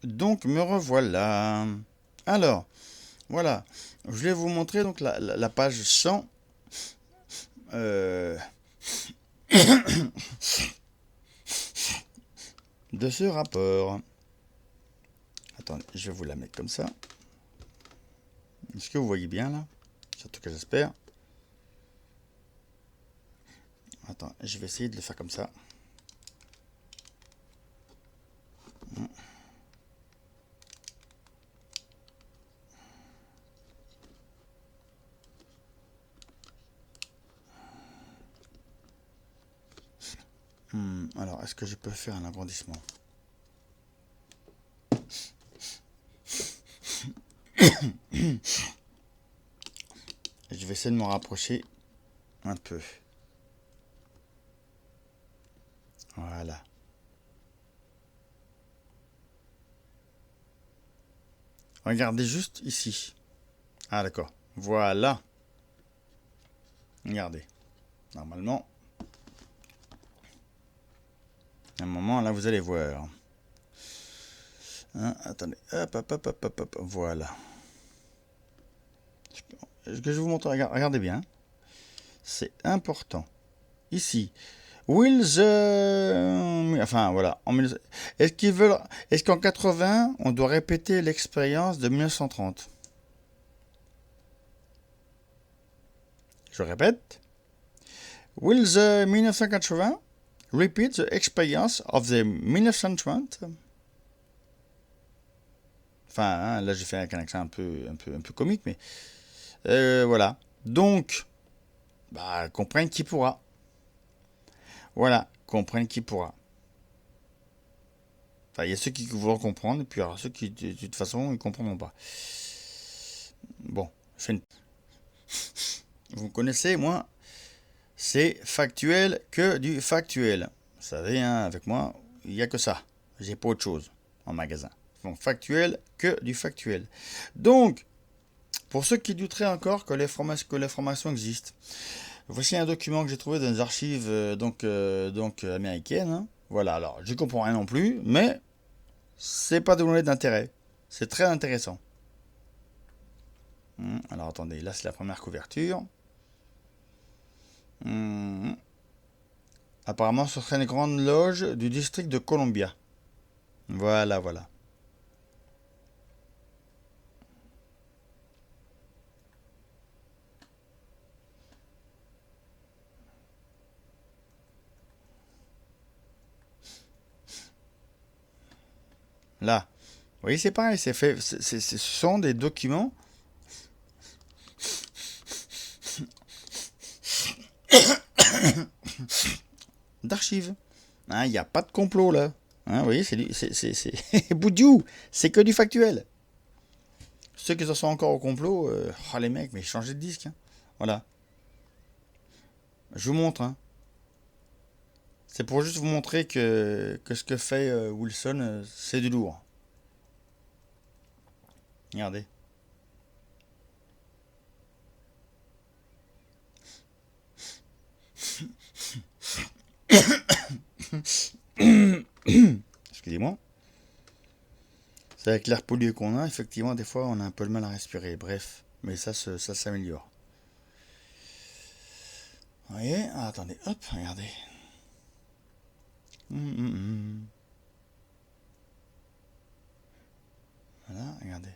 Donc me revoilà. Alors, voilà. Je vais vous montrer donc la page 100 euh, de ce rapport. Attendez, je vais vous la mettre comme ça. Est-ce que vous voyez bien là? Surtout que j'espère. Attends, je vais essayer de le faire comme ça. Alors, est-ce que je peux faire un agrandissement? Je vais essayer de me rapprocher un peu. Voilà. Regardez juste ici. Ah d'accord. Voilà. Regardez. Normalement, à un moment, là, vous allez voir. Hein, attendez. Hop, hop, hop, hop, hop, hop. Voilà. Ce que je vous montre, regardez bien. C'est important. Ici. Will the... Enfin, voilà. Est-ce qu'ils veulent... Est-ce qu'en 80, on doit répéter l'expérience de 1930? Je répète. Will the 1980 repeat the experience of the 1930? Enfin, hein, là j'ai fait un accent un peu comique, mais voilà. Donc, bah, comprenne qui pourra. Voilà, comprenne qui pourra. Enfin, il y a ceux qui voudront comprendre, et puis il y aura ceux qui, de toute façon, ils comprendront pas. Bon, vous me connaissez, moi, c'est factuel que du factuel. Vous savez, hein, avec moi, il n'y a que ça. J'ai pas autre chose en magasin. Donc, factuel que du factuel. Donc, pour ceux qui douteraient encore que l'information existe, voici un document que j'ai trouvé dans les archives américaines, hein. Voilà, alors je comprends rien non plus, mais c'est pas de données d'intérêt. C'est très intéressant. Alors attendez, là c'est la première couverture. Apparemment, ce serait une grande loge du district de Columbia. Voilà, voilà. Là, vous voyez, c'est pareil, c'est fait, ce sont des documents d'archives. Hein, il n'y a pas de complot là. Hein, vous voyez, Boudiou, c'est que du factuel. Ceux qui en sont encore au complot, oh les mecs, mais changez de disque, hein. Voilà. Je vous montre, hein. C'est pour juste vous montrer que ce que fait Wilson, c'est du lourd. Regardez. Excusez-moi. C'est avec l'air pollué qu'on a, effectivement, des fois, on a un peu de mal à respirer. Bref, mais ça s'améliore. Vous voyez? Ah, attendez, hop, regardez. Voilà, regardez.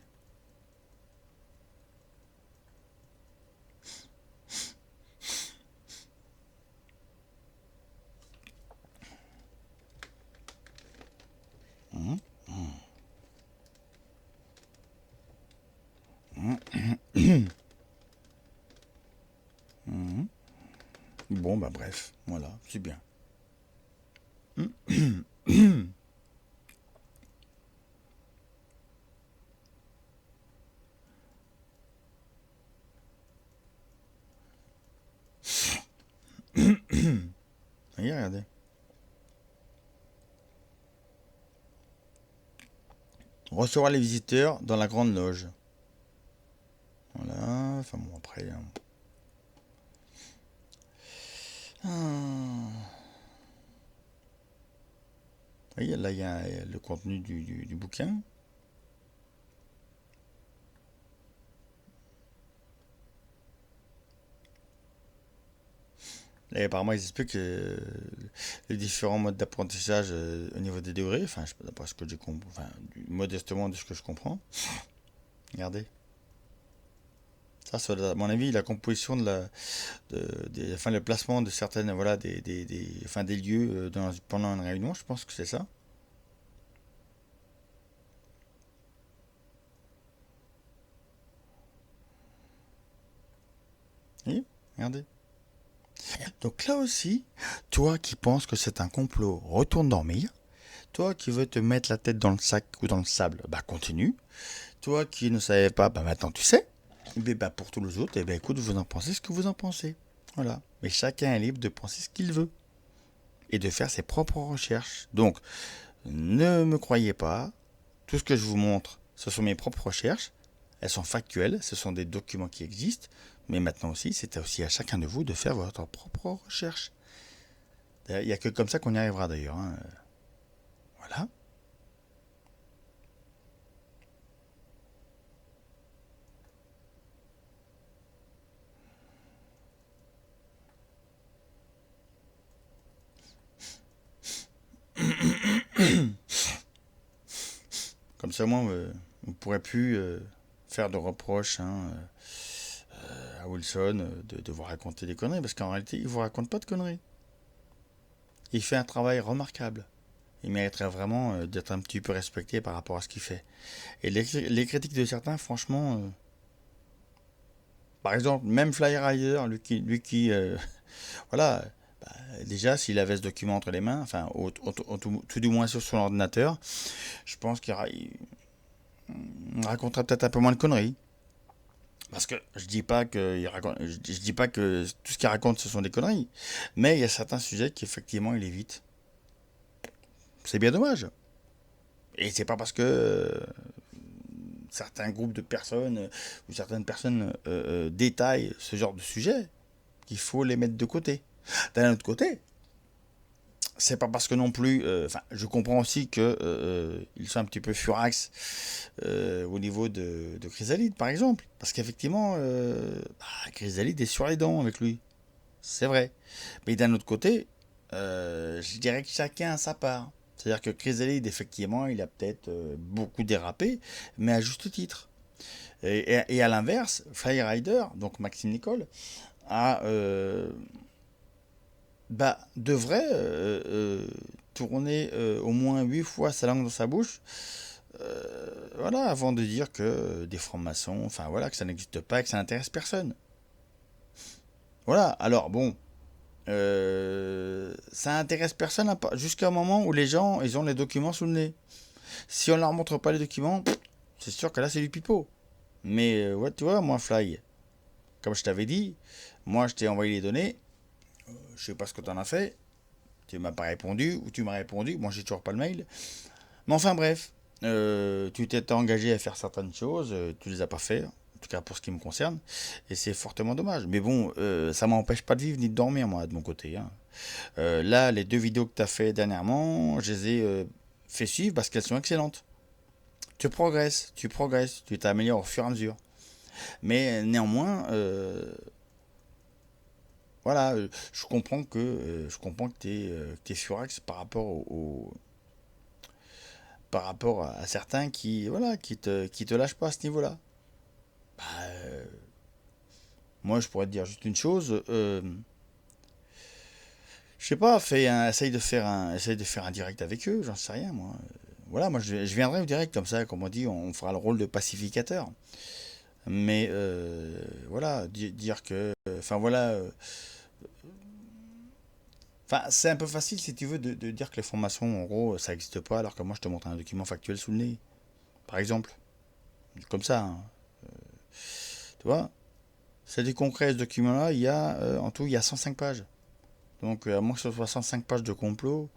Bon, bah bref, voilà, c'est bien. Voyez, regardez. Recevoir les visiteurs dans la grande loge. Voilà, enfin bon, après, hein. Vous voyez, là, il y a le contenu du bouquin. Là, apparemment, ils expliquent les différents modes d'apprentissage au niveau des degrés. Enfin, je sais pas, d'après ce que j'ai compris, enfin, modestement de ce que je comprends. Regardez. Ça, à mon avis, la composition enfin, le placement de certaines, voilà, enfin, des lieux pendant une réunion, je pense que c'est ça. Oui, regardez. Donc là aussi, toi qui penses que c'est un complot, retourne dormir. Toi qui veux te mettre la tête dans le sac ou dans le sable, bah continue. Toi qui ne savais pas, bah maintenant tu sais. Mais bah pour tous les autres, eh ben écoute, vous en pensez ce que vous en pensez. Voilà. Mais chacun est libre de penser ce qu'il veut et de faire ses propres recherches. Donc, ne me croyez pas. Tout ce que je vous montre, ce sont mes propres recherches. Elles sont factuelles, ce sont des documents qui existent. Mais maintenant aussi, c'est aussi à chacun de vous de faire votre propre recherche. Il n'y a que comme ça qu'on y arrivera d'ailleurs, hein. Voilà. Comme ça, moi, on ne pourrait plus faire de reproches, hein, à Wilson de vous raconter des conneries, parce qu'en réalité, il ne vous raconte pas de conneries. Il fait un travail remarquable. Il mériterait vraiment d'être un petit peu respecté par rapport à ce qu'il fait. Et les critiques de certains, franchement, par exemple, même Fly Rider, lui qui voilà, bah, déjà, s'il avait ce document entre les mains, enfin, tout du moins sur son ordinateur, je pense il raconterait peut-être un peu moins de conneries. Parce que je dis pas que je dis pas que tout ce qu'il raconte ce sont des conneries, mais il y a certains sujets qu'effectivement il évite. C'est bien dommage. Et c'est pas parce que certains groupes de personnes ou certaines personnes détaillent ce genre de sujet qu'il faut les mettre de côté. D'un autre côté, c'est pas parce que non plus. Enfin, je comprends aussi que ils sont un petit peu furax au niveau de Chrysalide, par exemple, parce qu'effectivement, Chrysalide est sur les dents avec lui. C'est vrai. Mais d'un autre côté, je dirais que chacun a sa part. C'est-à-dire que Chrysalide, effectivement, il a peut-être beaucoup dérapé, mais à juste titre. Et à l'inverse, Flyrider, donc Maxime Nicole, a, devrait tourner au moins 8 fois sa langue dans sa bouche, voilà, avant de dire que des francs-maçons, enfin voilà, que ça n'existe pas, que ça n'intéresse personne. Voilà, alors bon, ça intéresse personne jusqu'à un moment où les gens, ils ont les documents sous le nez. Si on leur montre pas les documents, c'est sûr que là c'est du pipeau. Mais ouais, tu vois, moi Fly, comme je t'avais dit, moi je t'ai envoyé les données, je sais pas ce que tu en as fait, tu m'as pas répondu ou tu m'as répondu, moi j'ai toujours pas le mail. Mais enfin bref, tu t'es engagé à faire certaines choses, tu les as pas fait, en tout cas pour ce qui me concerne, et c'est fortement dommage. Mais bon, ça m'empêche pas de vivre ni de dormir moi de mon côté, hein. Là, les 2 vidéos que tu as fait dernièrement, je les ai fait suivre parce qu'elles sont excellentes. Tu t'améliores au fur et à mesure. Mais néanmoins, voilà, je comprends que t'es furax par rapport à certains qui, voilà, qui te lâchent pas à ce niveau-là. Bah, moi, je pourrais te dire juste une chose. Je sais pas, essaye de faire un direct avec eux, j'en sais rien, moi. Voilà, moi je viendrai au direct comme ça, comme on dit, on fera le rôle de pacificateur. Mais voilà, dire que, enfin voilà, enfin c'est un peu facile si tu veux de dire que les formations, en gros, ça n'existe pas, alors que moi je te montre un document factuel sous le nez, par exemple, comme ça, hein. Tu vois, c'est du concret ce document-là, il y a en tout il y a 105 pages. Donc à moins que ce soit 105 pages de complot,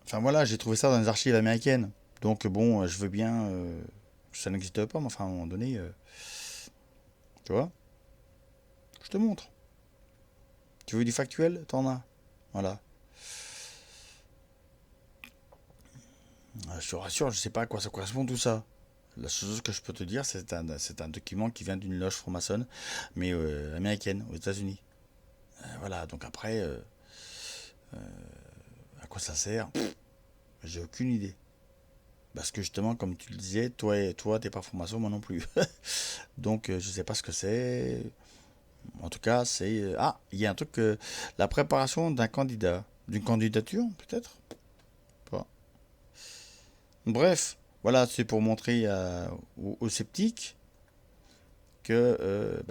enfin voilà, j'ai trouvé ça dans les archives américaines. Donc bon, je veux bien que ça n'existe pas, mais enfin à un moment donné, tu vois, je te montre. Tu veux du factuel? T'en as. Voilà. Je te rassure, je sais pas à quoi ça correspond tout ça. La seule chose que je peux te dire, c'est un document qui vient d'une loge franc-maçonne, mais américaine, aux États-Unis. Voilà, donc après, à quoi ça sert? J'ai aucune idée. Parce que justement, comme tu le disais, toi, t'es pas franc-maçon, moi non plus. Donc, je sais pas ce que c'est. En tout cas, c'est... Ah, il y a un truc que... La préparation d'un candidat. D'une candidature, peut-être? Pas. Bref, voilà, c'est pour montrer aux sceptiques que,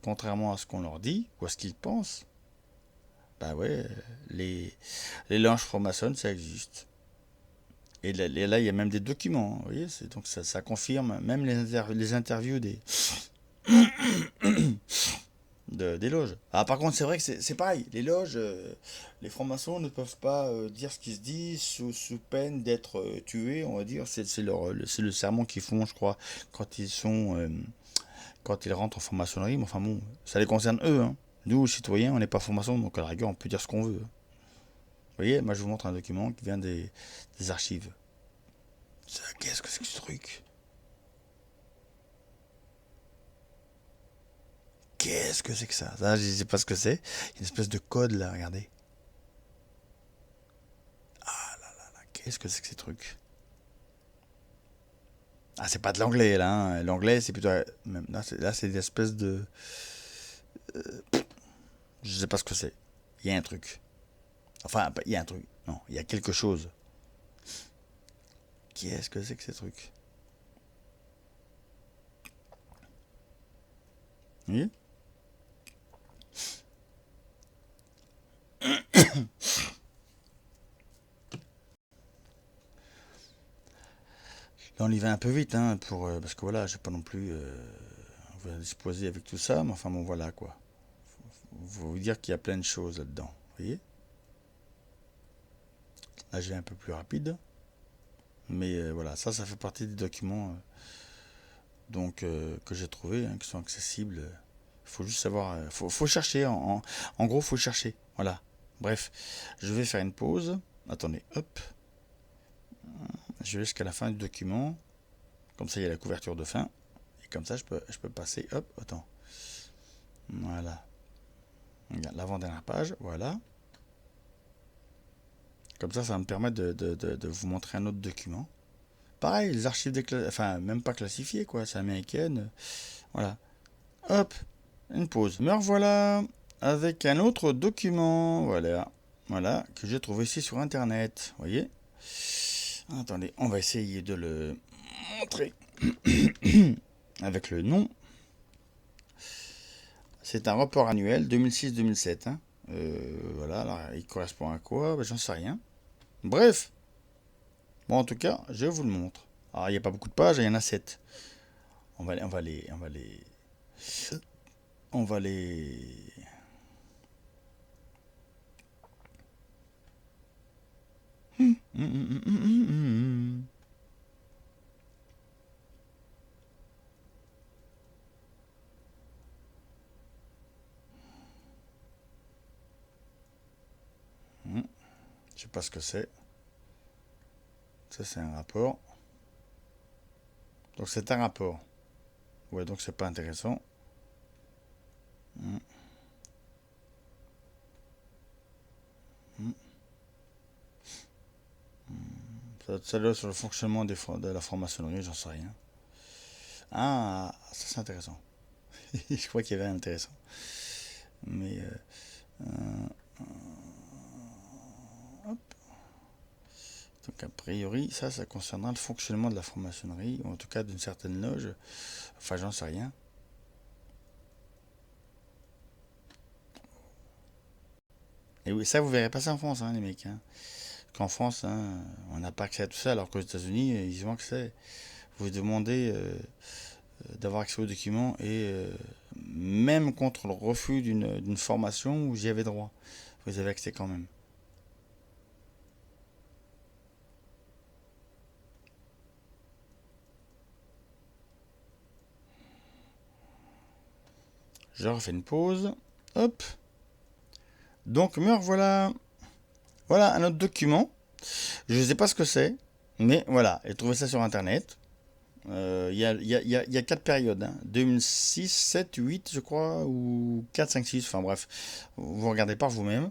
contrairement à ce qu'on leur dit, ou à ce qu'ils pensent, bah ouais, les loges franc-maçonnes, ça existe. Et là, il y a même des documents, vous voyez, donc ça confirme même les interviews des loges. Ah, par contre, c'est vrai que c'est pareil. Les loges, les francs-maçons ne peuvent pas dire ce qui se dit sous peine d'être tués, on va dire. C'est le serment qu'ils font, je crois, quand quand ils rentrent en franc-maçonnerie. Mais enfin bon, ça les concerne eux, hein. Nous, citoyens, on n'est pas francs-maçons, donc à la rigueur, on peut dire ce qu'on veut. Vous voyez, moi, je vous montre un document qui vient des archives. Qu'est-ce que c'est que ce truc? Qu'est-ce que c'est que ça? Ça, je sais pas ce que c'est. Il y a une espèce de code là, regardez. Qu'est-ce que c'est que ces trucs? Ah, c'est pas de l'anglais là, hein. L'anglais, c'est plutôt. Là, c'est des espèces de. Je sais pas ce que c'est. Il y a un truc. Enfin, il y a un truc. Non, il y a quelque chose. Qu'est-ce que c'est que ces trucs? Vous voyez? Là, on y va un peu vite, hein, parce que voilà, j'ai pas non plus. Vous disposer avec tout ça, mais enfin bon, voilà quoi. Faut vous dire qu'il y a plein de choses là-dedans. Vous voyez? Là, j'ai un peu plus rapide. Mais voilà, ça fait partie des documents que j'ai trouvés, hein, qui sont accessibles. Il faut juste savoir. Faut chercher. En gros, faut chercher. Voilà. Bref, je vais faire une pause. Attendez, hop. Je vais jusqu'à la fin du document. Comme ça, il y a la couverture de fin. Et comme ça, je peux passer. Hop, attends. Voilà. L'avant-dernière page. Voilà. Comme ça va me permettre de vous montrer un autre document. Pareil, les archives enfin, même pas classifiées, quoi. C'est américaine. Voilà. Hop, une pause. Me revoilà avec un autre document. Voilà. Voilà, que j'ai trouvé ici sur internet. Vous voyez? Attendez, on va essayer de le montrer avec le nom. C'est un rapport annuel 2006-2007. Hein. Voilà, alors, il correspond à quoi? Ben, j'en sais rien. Bref. Bon, en tout cas, je vous le montre. Alors, il n'y a pas beaucoup de pages, il y en a 7. On va les. On va les. Je sais pas ce que c'est. Ça, c'est un rapport. Donc, c'est un rapport. Ouais, donc c'est pas intéressant. Ça doit être sur le fonctionnement de la franc-maçonnerie, j'en sais rien. Ah, ça c'est intéressant. Je crois qu'il y avait un intéressant. Mais hop. Donc a priori, ça concernera le fonctionnement de la franc-maçonnerie, ou en tout cas d'une certaine loge. Enfin, j'en sais rien. Et oui, ça vous verrez pas ça en France, hein, les mecs. Hein. Qu'en France, hein, on n'a pas accès à tout ça, alors qu'aux États-Unis, ils ont accès. Vous demandez d'avoir accès aux documents et même contre le refus d'une formation, vous y avez droit. Vous avez accès quand même. Je refais une pause. Hop. Donc, me revoilà. Voilà un autre document. Je ne sais pas ce que c'est, mais voilà, j'ai trouvé ça sur internet. Il y a quatre périodes, hein. 2006, 7, 8, je crois, ou 4, 5, 6, enfin bref, vous regardez par vous-même.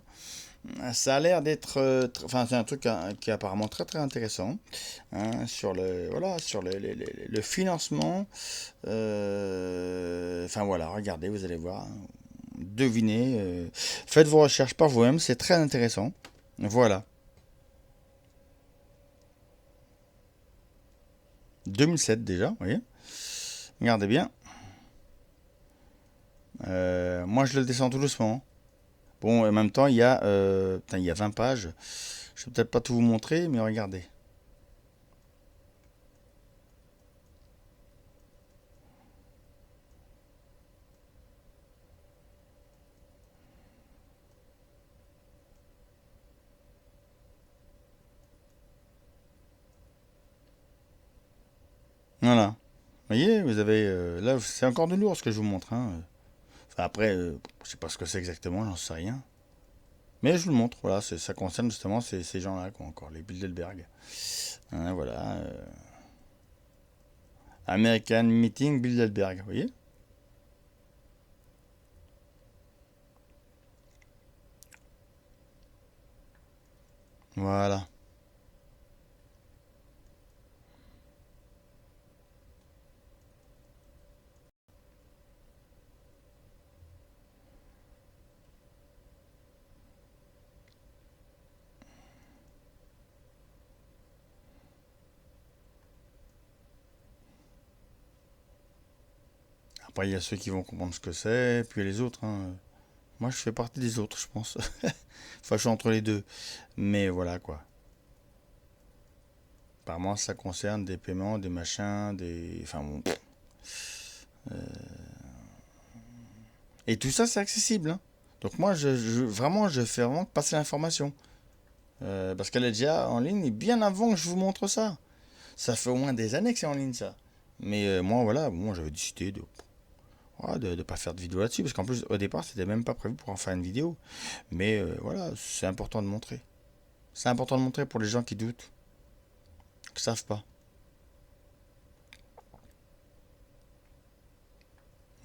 Ça a l'air d'être, enfin c'est un truc hein, qui est apparemment très très intéressant hein, sur le voilà sur le financement. Enfin voilà, regardez, vous allez voir, hein. Devinez, faites vos recherches par vous-même, c'est très intéressant. Voilà, 2007 déjà, vous voyez. Regardez bien. Moi je le descends tout doucement. Bon, en même temps, putain, il y a 20 pages. Je vais peut-être pas tout vous montrer, mais regardez. Voilà. Vous voyez, vous avez là, c'est encore de lourd ce que je vous montre, hein. Enfin, après, je sais pas ce que c'est exactement, j'en sais rien. Mais je vous le montre. Voilà, ça concerne justement ces gens-là, quoi, encore les Bilderberg. Hein, voilà. American Meeting Bilderberg. Vous voyez. Voilà. Après, il y a ceux qui vont comprendre ce que c'est, puis il y a les autres, hein. Moi, je fais partie des autres, je pense. Enfin, je suis entre les deux. Mais voilà, quoi. Apparemment, ça concerne des paiements, des machins, des. Enfin bon. Et tout ça, c'est accessible, hein. Donc moi, vraiment, je fais vraiment passer l'information. Parce qu'elle est déjà en ligne bien avant que je vous montre ça. Ça fait au moins des années que c'est en ligne, ça. Mais moi, voilà, moi, j'avais décidé de voilà, de pas faire de vidéo là-dessus. Parce qu'en plus, au départ, c'était même pas prévu pour en faire une vidéo. Mais voilà, c'est important de montrer. C'est important de montrer pour les gens qui doutent, qui savent pas.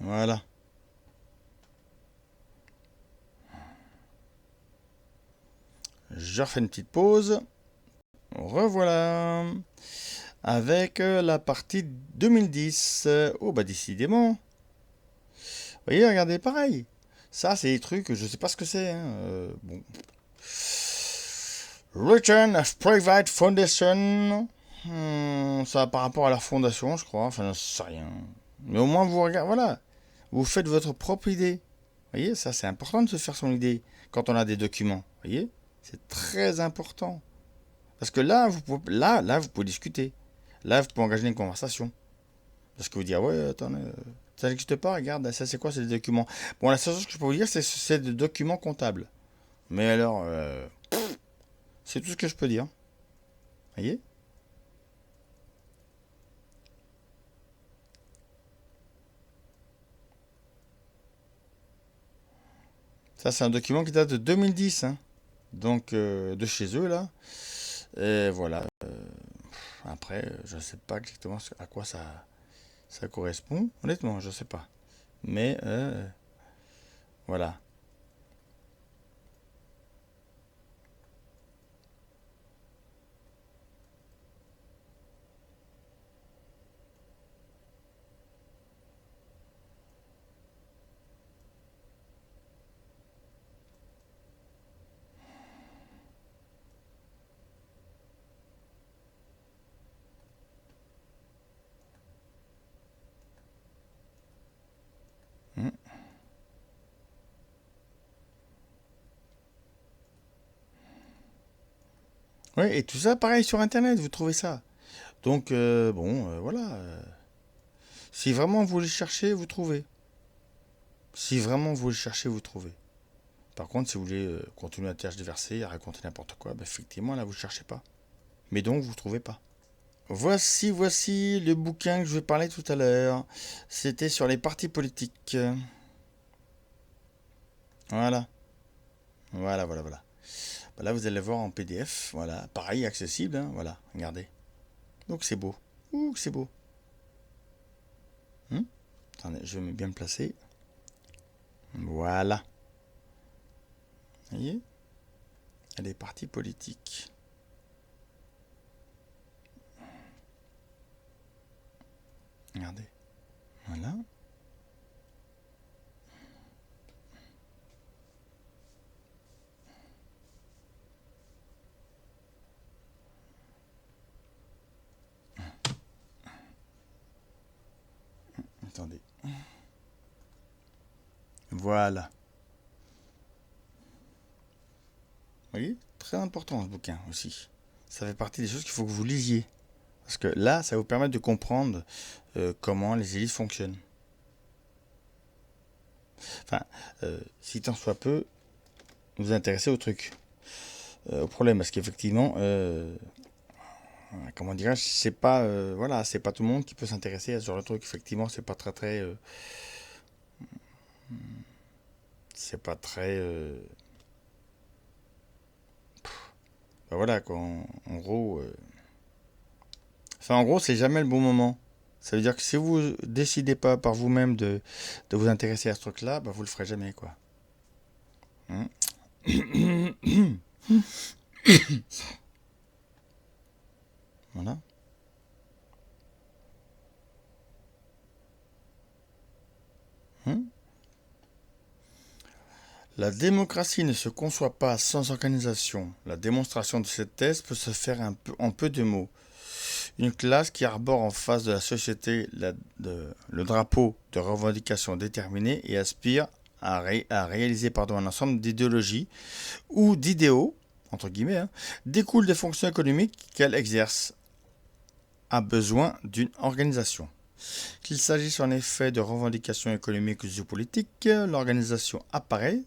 Voilà. Je refais une petite pause. Revoilà. Avec la partie 2010. Oh, bah décidément. Vous voyez, regardez, pareil. Ça, c'est des trucs, je sais pas ce que c'est, hein. Bon. Return of Private Foundation. Ça par rapport à la fondation, je crois. Enfin, je sais rien. Mais au moins, vous regardez, voilà. Vous faites votre propre idée. Vous voyez, ça, c'est important de se faire son idée quand on a des documents. Vous voyez, c'est très important. Parce que là, vous pouvez discuter. Là, vous pouvez engager une conversation. Parce que vous dites, ah ouais, attends, ça n'existe pas, regarde, ça c'est quoi, c'est des documents. Bon, la seule chose que je peux vous dire, c'est des documents comptables. Mais alors, c'est tout ce que je peux dire. Vous voyez. Ça, c'est un document qui date de 2010, hein. Donc, de chez eux, là. Et voilà. Après, je ne sais pas exactement à quoi ça correspond. Honnêtement, je ne sais pas. Mais, voilà. Hmm. Ouais, et tout ça, pareil sur Internet, vous trouvez ça. Donc, bon, voilà. Si vraiment vous le cherchez, vous trouvez. Si vraiment vous le cherchez, vous trouvez. Par contre, si vous voulez continuer à tergiverser, à raconter n'importe quoi, bah, effectivement, là, vous ne cherchez pas. Mais donc, vous ne trouvez pas. Voici le bouquin que je vais parler tout à l'heure. C'était sur les partis politiques. Voilà. Voilà. Bah, là, vous allez voir en PDF. Voilà. Pareil, accessible, hein. Voilà. Regardez. Donc, c'est beau. Ouh, c'est beau. Attendez, je vais bien me placer. Voilà. Vous voyez? Les partis politiques. Regardez. Voilà. Attendez. Voilà. Vous voyez? Très important ce bouquin aussi. Ça fait partie des choses qu'il faut que vous lisiez. Parce que là, ça va vous permettre de comprendre comment les élites fonctionnent. Enfin, si tant soit peu, vous intéressez au truc. Au problème, parce qu'effectivement, comment dirais-je, c'est pas, voilà, c'est pas tout le monde qui peut s'intéresser à ce genre de truc. Effectivement, c'est pas très, c'est pas très, ben voilà quoi. En gros, enfin, en gros, c'est jamais le bon moment. Ça veut dire que si vous décidez pas par vous-même de vous intéresser à ce truc-là, bah vous le ferez jamais, quoi. Hein. Voilà. Hein. La démocratie ne se conçoit pas sans organisation. La démonstration de cette thèse peut se faire en peu de mots. Une classe qui arbore en face de la société le drapeau de revendications déterminées et aspire à réaliser un ensemble d'idéologies ou d'idéaux, entre guillemets, hein, découle des fonctions économiques qu'elle exerce, a besoin d'une organisation. Qu'il s'agisse en effet de revendications économiques ou politiques, l'organisation apparaît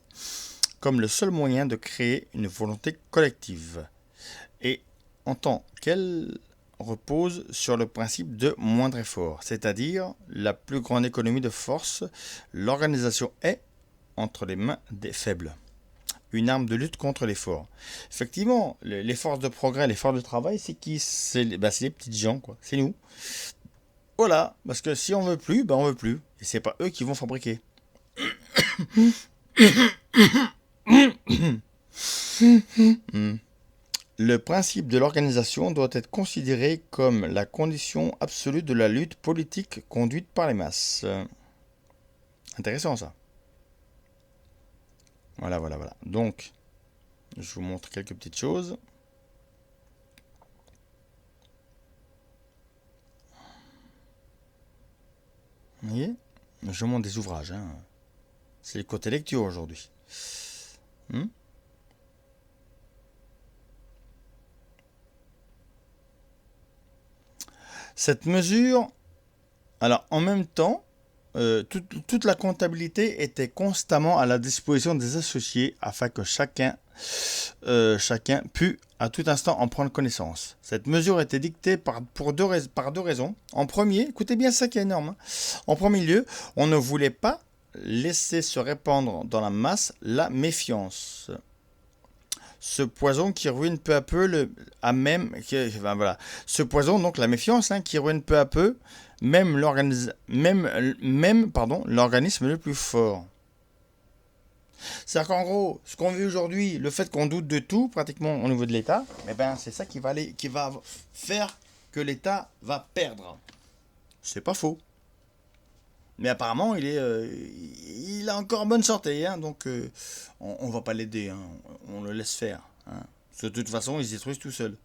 comme le seul moyen de créer une volonté collective. Et en tant qu'elle repose sur le principe de moindre effort, c'est-à-dire la plus grande économie de force, l'organisation est entre les mains des faibles. Une arme de lutte contre l'effort. Effectivement, les forces de progrès, les forces de travail, c'est qui? C'est les petites gens, quoi. C'est nous. Voilà, parce que si on veut plus, on veut plus. Et c'est pas eux qui vont fabriquer. Le principe de l'organisation doit être considéré comme la condition absolue de la lutte politique conduite par les masses. Intéressant ça. Voilà. Donc, je vous montre quelques petites choses. Vous voyez? Je vous montre des ouvrages. Hein. C'est le côté lecture aujourd'hui. Cette mesure, alors en même temps, toute la comptabilité était constamment à la disposition des associés afin que chacun pût à tout instant en prendre connaissance. Cette mesure était dictée par deux raisons. En premier, écoutez bien ça qui est énorme. Hein. En premier lieu, on ne voulait pas laisser se répandre dans la masse la méfiance. Ce poison qui ruine peu à peu ce poison, donc la méfiance, hein, qui ruine peu à peu l'organisme le plus fort. C'est-à-dire qu'en gros, ce qu'on vit aujourd'hui, le fait qu'on doute de tout, pratiquement au niveau de l'État, c'est ça qui va faire que l'État va perdre. C'est pas faux. Mais apparemment, il a encore bonne santé, hein, donc on va pas l'aider, hein, on le laisse faire. Hein. De toute façon, ils se détruisent tout seuls.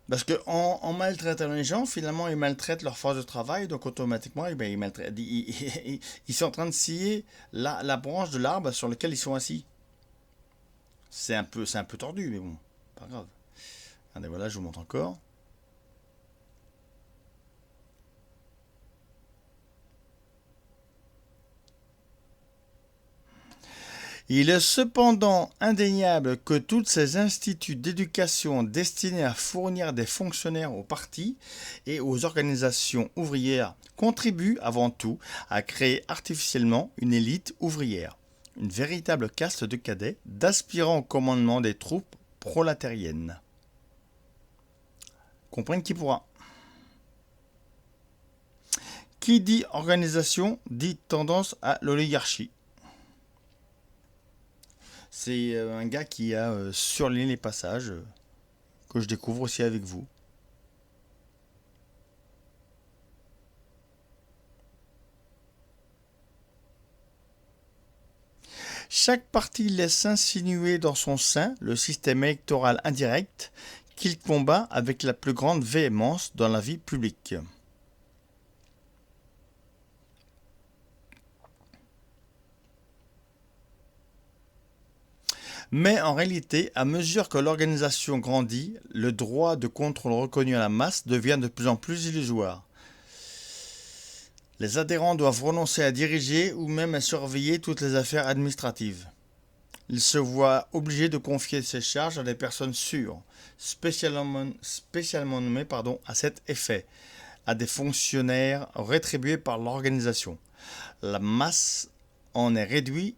Parce qu'en maltraitant les gens, finalement, ils maltraitent leur force de travail, donc automatiquement, ils sont en train de scier la branche de l'arbre sur lequel ils sont assis. C'est un peu tordu, mais bon, pas grave. Allez, voilà, je vous montre encore. Il est cependant indéniable que tous ces instituts d'éducation destinés à fournir des fonctionnaires aux partis et aux organisations ouvrières contribuent avant tout à créer artificiellement une élite ouvrière, une véritable caste de cadets d'aspirants au commandement des troupes prolétariennes. Comprenne qui pourra. Qui dit organisation dit tendance à l'oligarchie. C'est un gars qui a surligné les passages que je découvre aussi avec vous. Chaque parti laisse insinuer dans son sein le système électoral indirect qu'il combat avec la plus grande véhémence dans la vie publique. Mais en réalité, à mesure que l'organisation grandit, le droit de contrôle reconnu à la masse devient de plus en plus illusoire. Les adhérents doivent renoncer à diriger ou même à surveiller toutes les affaires administratives. Ils se voient obligés de confier ces charges à des personnes sûres, spécialement nommées à cet effet, à des fonctionnaires rétribués par l'organisation. La masse en est réduite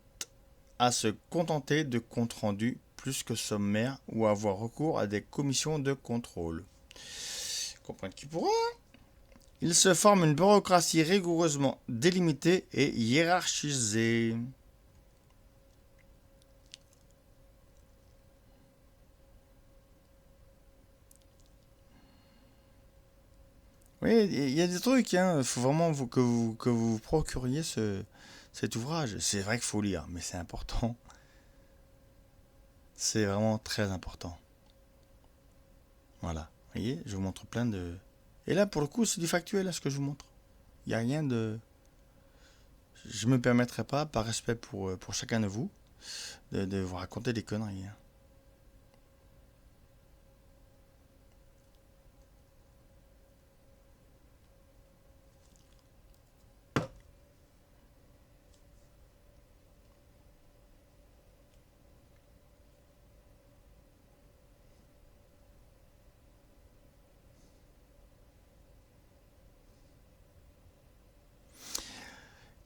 à se contenter de comptes rendus plus que sommaires ou à avoir recours à des commissions de contrôle. Comprendre qui pourra. Il se forme une bureaucratie rigoureusement délimitée et hiérarchisée. Oui, il y a des trucs, il faut vraiment que vous procuriez cet ouvrage. C'est vrai qu'il faut lire, mais c'est important. C'est vraiment très important. Voilà. Vous voyez, je vous montre plein de... Et là, pour le coup, c'est du factuel, ce que je vous montre. Il n'y a rien de... Je me permettrai pas, par respect pour chacun de vous, de vous raconter des conneries.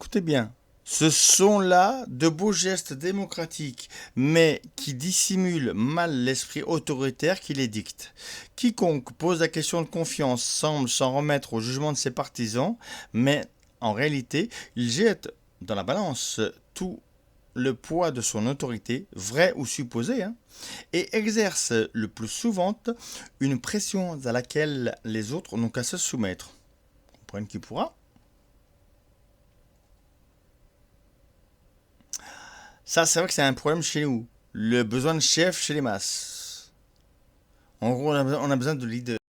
Écoutez bien, ce sont là de beaux gestes démocratiques, mais qui dissimulent mal l'esprit autoritaire qui les dicte. Quiconque pose la question de confiance semble s'en remettre au jugement de ses partisans, mais en réalité, il jette dans la balance tout le poids de son autorité, vraie ou supposée, et exerce le plus souvent une pression à laquelle les autres n'ont qu'à se soumettre. Comprenne qui pourra. Ça, c'est vrai que c'est un problème chez nous. Le besoin de chef chez les masses. En gros, on a besoin de leader.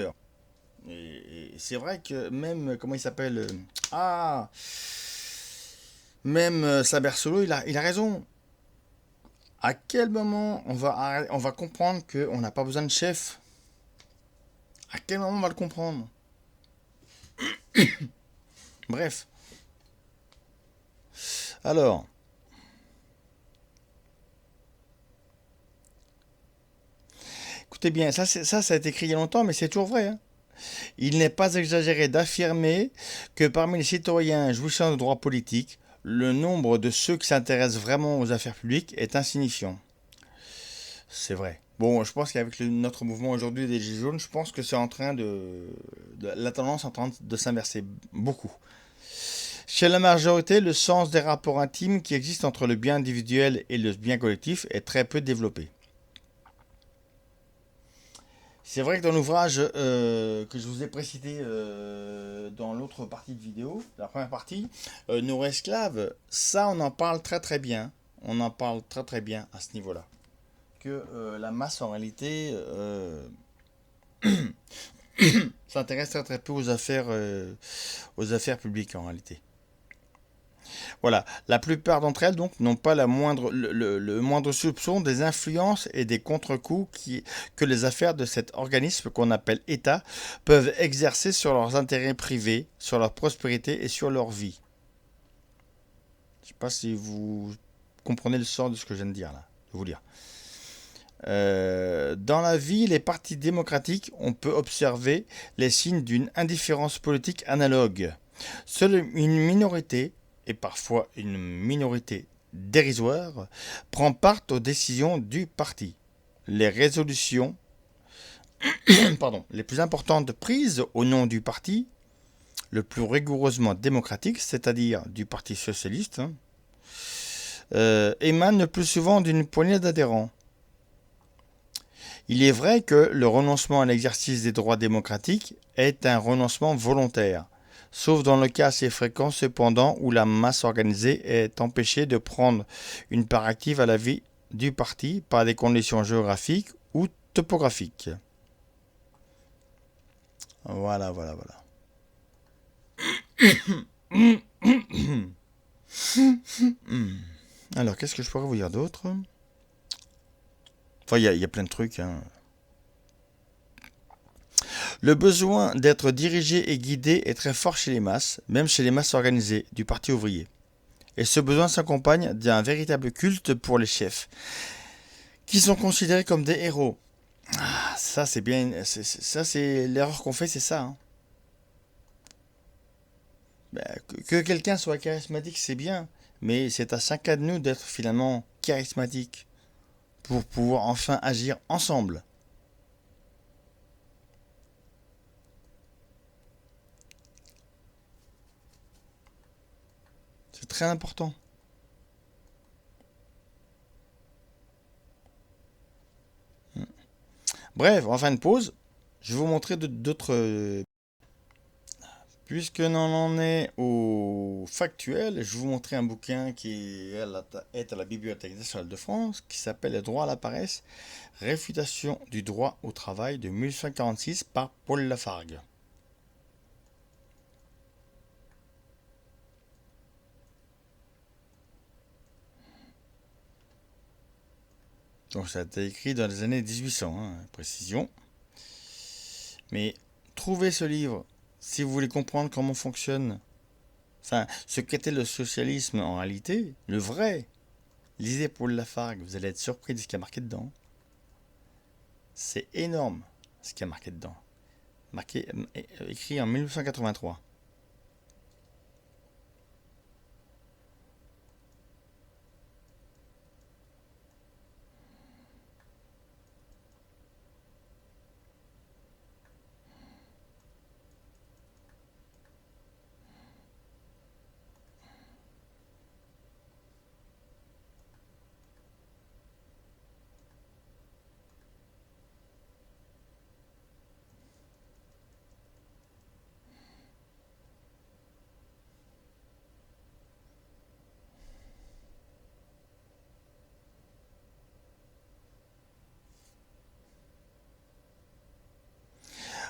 Et c'est vrai que même, comment il s'appelle Ah Même Saber Solo, il a raison. À quel moment on va comprendre qu'on n'a pas besoin de chef? À quel moment on va le comprendre? Bref. Alors, écoutez bien, ça a été écrit il y a longtemps, mais c'est toujours vrai. Il n'est pas exagéré d'affirmer que parmi les citoyens jouissant de droits politiques, le nombre de ceux qui s'intéressent vraiment aux affaires publiques est insignifiant. C'est vrai. Bon, je pense qu'avec notre mouvement aujourd'hui des Gilets jaunes, je pense que c'est en train la tendance est en train de s'inverser beaucoup. Chez la majorité, le sens des rapports intimes qui existent entre le bien individuel et le bien collectif est très peu développé. C'est vrai que dans l'ouvrage que je vous ai précité dans l'autre partie de vidéo, la première partie, nos esclaves, ça on en parle très très bien. On en parle très très bien à ce niveau-là. Que la masse en réalité s'intéresse très très peu aux affaires publiques en réalité. Voilà, la plupart d'entre elles donc n'ont pas le moindre soupçon des influences et des contre-coups que les affaires de cet organisme qu'on appelle État peuvent exercer sur leurs intérêts privés, sur leur prospérité et sur leur vie. Je ne sais pas si vous comprenez le sens de ce que je viens de dire là, de vous dire. Dans la vie, les partis démocratiques, on peut observer les signes d'une indifférence politique analogue. Seule une minorité, et parfois une minorité dérisoire, prend part aux décisions du parti. Les résolutions les plus importantes prises au nom du parti, le plus rigoureusement démocratique, c'est-à-dire du Parti socialiste, hein, émane le plus souvent d'une poignée d'adhérents. Il est vrai que le renoncement à l'exercice des droits démocratiques est un renoncement volontaire, sauf dans le cas assez fréquent cependant où la masse organisée est empêchée de prendre une part active à la vie du parti par des conditions géographiques ou topographiques. Voilà, voilà, voilà. Alors, qu'est-ce que je pourrais vous dire d'autre? Enfin, il y a plein de trucs, hein. Le besoin d'être dirigé et guidé est très fort chez les masses, même chez les masses organisées du Parti ouvrier. Et ce besoin s'accompagne d'un véritable culte pour les chefs, qui sont considérés comme des héros. Ah, ça c'est bien, ça c'est l'erreur qu'on fait, c'est ça, hein. Ben, que quelqu'un soit charismatique, c'est bien, mais c'est à chacun de nous d'être finalement charismatique pour pouvoir enfin agir ensemble. C'est très important. Bref, en fin de pause, je vais vous montrer d'autres. Puisque l'on en est au factuel, je vais vous montrer un bouquin qui est à la Bibliothèque nationale de France, qui s'appelle Le droit à la paresse, réfutation du droit au travail de 1846 par Paul Lafargue. Donc ça a été écrit dans les années 1800, hein, précision. Mais trouvez ce livre si vous voulez comprendre comment fonctionne, enfin, ce qu'était le socialisme en réalité, le vrai. Lisez Paul Lafargue, vous allez être surpris de ce qu'il y a marqué dedans. C'est énorme ce qu'il y a marqué dedans. Écrit en 1983.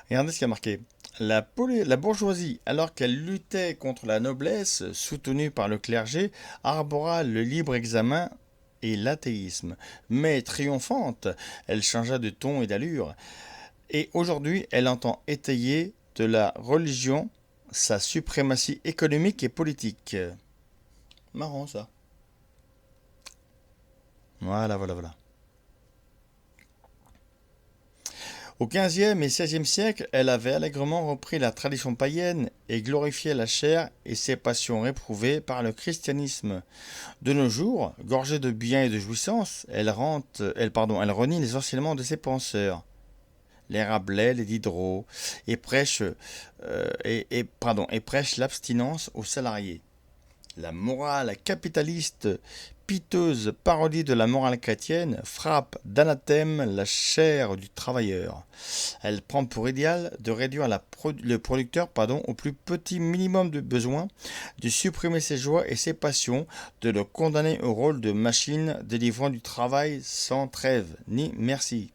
Regardez ce qu'il y a marqué. La bourgeoisie, alors qu'elle luttait contre la noblesse, soutenue par le clergé, arbora le libre examen et l'athéisme. Mais triomphante, elle changea de ton et d'allure. Et aujourd'hui, elle entend étayer de la religion sa suprématie économique et politique. Marrant ça. Voilà, voilà, voilà. Au XVe et XVIe siècle, elle avait allègrement repris la tradition païenne et glorifié la chair et ses passions réprouvées par le christianisme. De nos jours, gorgée de biens et de jouissances, elle renie les enseignements de ses penseurs, les Rabelais, les Diderot, et prêche l'abstinence aux salariés. La morale capitaliste, piteuse parodie de la morale chrétienne, frappe d'anathème la chair du travailleur. Elle prend pour idéal de réduire le producteur au plus petit minimum de besoins, de supprimer ses joies et ses passions, de le condamner au rôle de machine délivrant du travail sans trêve, ni merci.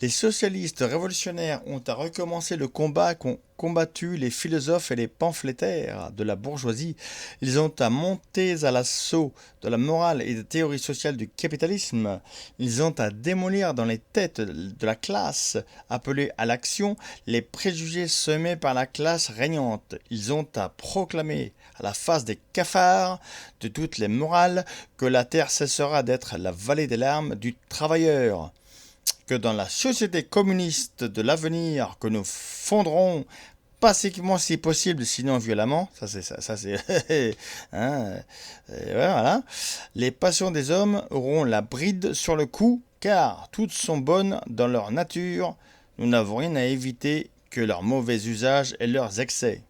Les socialistes révolutionnaires ont à recommencer le combat qu'ont combattu les philosophes et les pamphlétaires de la bourgeoisie. Ils ont à monter à l'assaut de la morale et des théories sociales du capitalisme. Ils ont à démolir dans les têtes de la classe appelée à l'action les préjugés semés par la classe régnante. Ils ont à proclamer à la face des cafards de toutes les morales que la terre cessera d'être la vallée des larmes du travailleur. que dans la société communiste de l'avenir que nous fonderons pacifiquement si possible, sinon violemment, ça c'est, hein, voilà, les passions des hommes auront la bride sur le cou, car toutes sont bonnes dans leur nature, nous n'avons rien à éviter que leurs mauvais usages et leurs excès.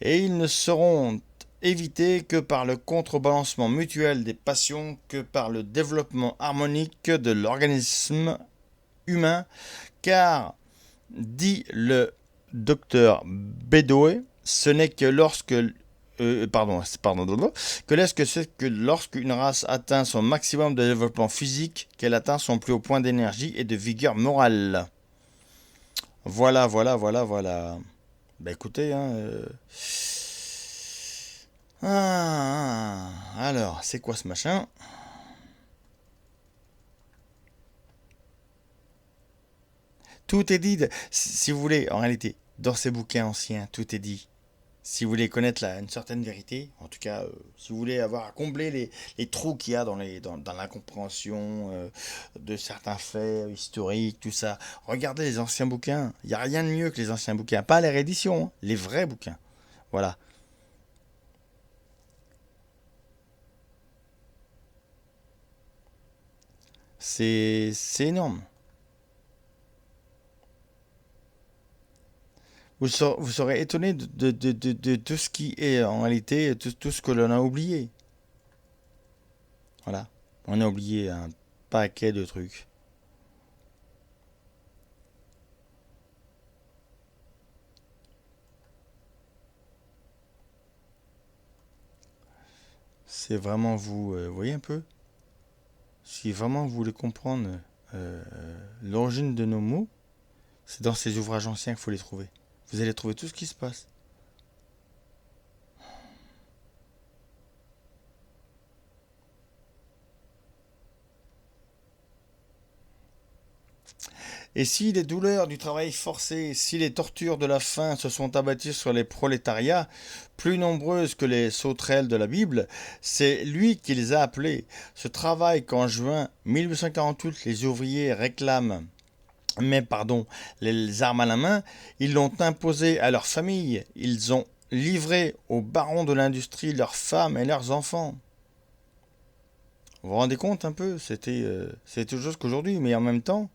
Et ils ne seront évités que par le contrebalancement mutuel des passions, que par le développement harmonique de l'organisme humain, car, dit le docteur Beddoe, ce n'est que lorsque que lorsqu'une race atteint son maximum de développement physique qu'elle atteint son plus haut point d'énergie et de vigueur morale. Voilà. Bah écoutez, alors, c'est quoi ce machin? Tout est dit, si vous voulez, en réalité, dans ces bouquins anciens, tout est dit. Si vous voulez connaître une certaine vérité, en tout cas, si vous voulez avoir à combler les trous qu'il y a dans la compréhension de certains faits historiques, tout ça, regardez les anciens bouquins. Il n'y a rien de mieux que les anciens bouquins. Pas les rééditions, hein, les vrais bouquins. Voilà. C'est énorme. Vous serez étonné de tout ce qui est en réalité, tout ce que l'on a oublié. Voilà. On a oublié un paquet de trucs. C'est vraiment vous voyez un peu? Si vraiment vous voulez comprendre euh, l'origine de nos mots, c'est dans ces ouvrages anciens qu'il faut les trouver. Vous allez trouver tout ce qui se passe. Et si les douleurs du travail forcé, si les tortures de la faim se sont abattues sur les prolétariats, plus nombreuses que les sauterelles de la Bible, c'est lui qui les a appelés. Ce travail qu'en juin 1848 les ouvriers réclament, mais pardon, les armes à la main, ils l'ont imposé à leurs familles, ils ont livré aux barons de l'industrie leurs femmes et leurs enfants. Vous vous rendez compte un peu? C'est autre chose qu'aujourd'hui, mais en même temps,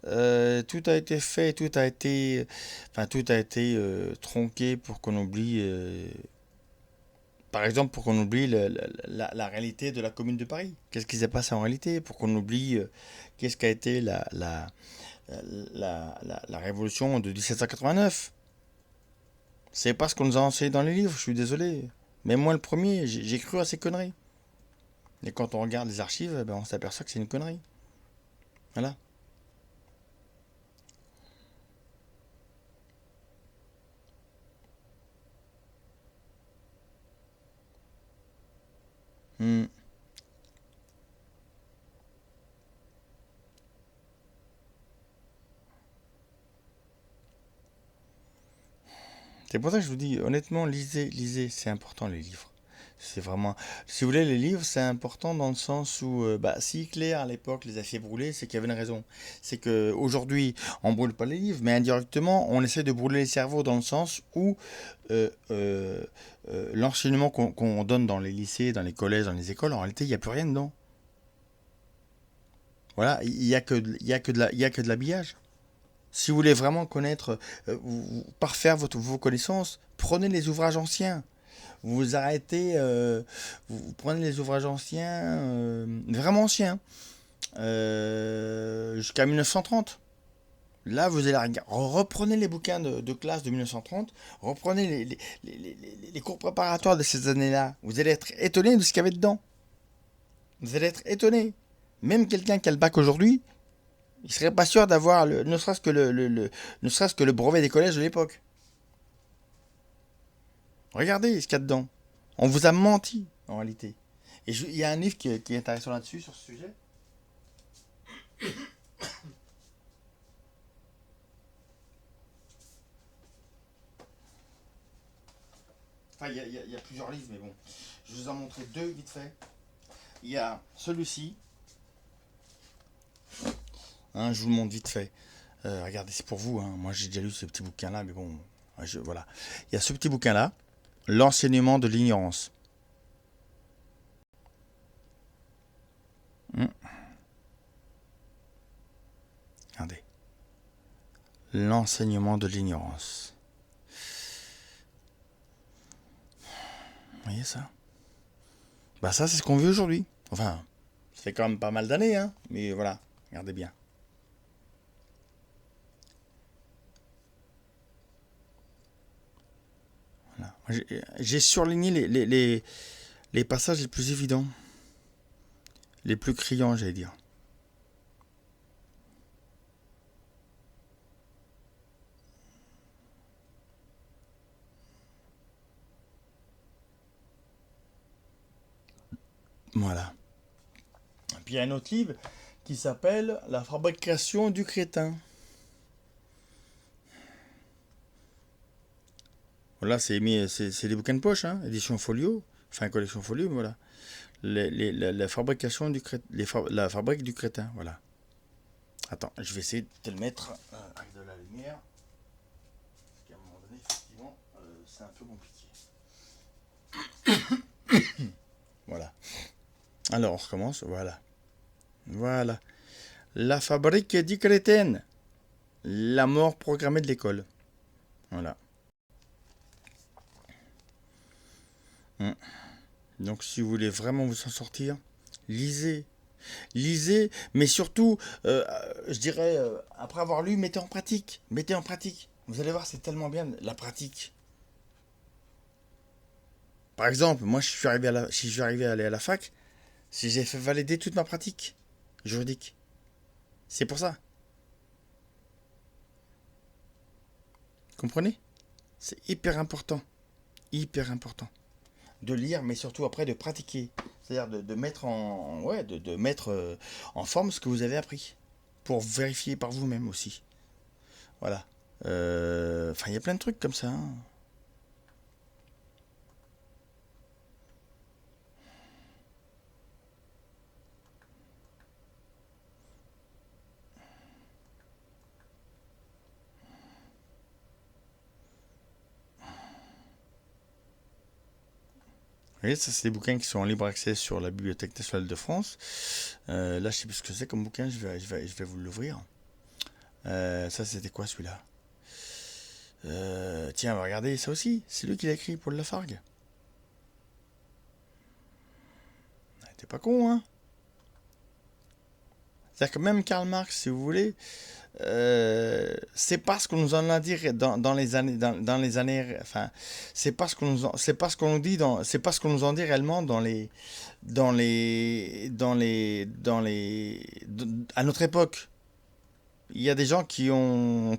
tout a été fait, tout a été tronqué pour qu'on oublie, par exemple, pour qu'on oublie la réalité de la Commune de Paris. Qu'est-ce qui s'est passé en réalité? Pour qu'on oublie qu'est-ce qu'a été la révolution de 1789. C'est pas ce qu'on nous a enseigné dans les livres, je suis désolé. Mais moi, le premier, j'ai cru à ces conneries. Et quand on regarde les archives, ben, on s'aperçoit que c'est une connerie. Voilà. Hmm. C'est pour ça que je vous dis, honnêtement, lisez, c'est important les livres. C'est vraiment. Si vous voulez, les livres, c'est important dans le sens où, si Hitler à l'époque les a fait brûler, c'est qu'il y avait une raison. C'est que aujourd'hui, on brûle pas les livres, mais indirectement, on essaie de brûler les cerveaux dans le sens où l'enseignement qu'on donne dans les lycées, dans les collèges, dans les écoles, en réalité, il n'y a plus rien dedans. Voilà, il y a que il y a que de l'habillage. Si vous voulez vraiment connaître, parfaire vos connaissances, prenez les ouvrages anciens. Vous arrêtez, vous prenez les ouvrages anciens, vraiment anciens, jusqu'à 1930. Là, vous allez reprenez les bouquins de classe de 1930, reprenez les cours préparatoires de ces années-là. Vous allez être étonné de ce qu'il y avait dedans. Vous allez être étonné. Même quelqu'un qui a le bac aujourd'hui, il serait pas sûr d'avoir ne serait-ce que ne serait-ce que le brevet des collèges de l'époque. Regardez ce qu'il y a dedans. On vous a menti, en réalité. Et il y a un livre qui est intéressant là-dessus, sur ce sujet. Enfin, il y a plusieurs livres, mais bon. Je vous en montrer deux vite fait. Il y a celui-ci, hein, je vous le montre vite fait. Regardez, c'est pour vous, hein. Moi j'ai déjà lu ce petit bouquin-là, mais bon, voilà. Il y a ce petit bouquin-là, L'enseignement de l'ignorance. Hmm, regardez. L'enseignement de l'ignorance. Vous voyez ça? Bah ça, c'est ce qu'on vit aujourd'hui. Enfin, ça fait quand même pas mal d'années, hein. Mais voilà, regardez bien. Voilà. J'ai surligné les passages les plus évidents, les plus criants, j'allais dire. Voilà. Et puis il y a un autre livre qui s'appelle La fabrication du crétin. Voilà, c'est des bouquins de poche, hein, édition folio, enfin collection folio, mais voilà. La fabrication du crétin, la fabrique du crétin, voilà. Attends, je vais essayer de te le mettre avec de la lumière. Parce qu'à un moment donné, effectivement, c'est un peu compliqué. Voilà. Alors, on recommence. Voilà. Voilà. La fabrique du crétin. La mort programmée de l'école. Voilà. Hum. Donc, si vous voulez vraiment vous en sortir, lisez. Lisez, mais surtout, je dirais, après avoir lu, mettez en pratique. Mettez en pratique. Vous allez voir, c'est tellement bien la pratique. Par exemple, moi, si je suis arrivé à aller à la fac, si j'ai fait valider toute ma pratique juridique. C'est pour ça. Comprenez? C'est hyper important. Hyper important. De lire, mais surtout après de pratiquer. C'est-à-dire de mettre ouais, de mettre en forme ce que vous avez appris. Pour vérifier par vous-même aussi. Voilà. Enfin, il y a plein de trucs comme ça, hein. Vous voyez, ça, c'est des bouquins qui sont en libre accès sur la Bibliothèque nationale de France. Là, je sais plus ce que c'est comme bouquin, je vais vous l'ouvrir. Ça, c'était quoi celui-là? Tiens, regardez, ça aussi, c'est lui qui l'a écrit, Paul Lafargue. T'es pas con, hein? C'est-à-dire que même Karl Marx, si vous voulez, c'est pas ce qu'on nous en a dit dans les années, dans les années, enfin, c'est pas ce qu'on nous dit c'est pas ce qu'on nous en dit réellement à notre époque. Il y a des gens qui ont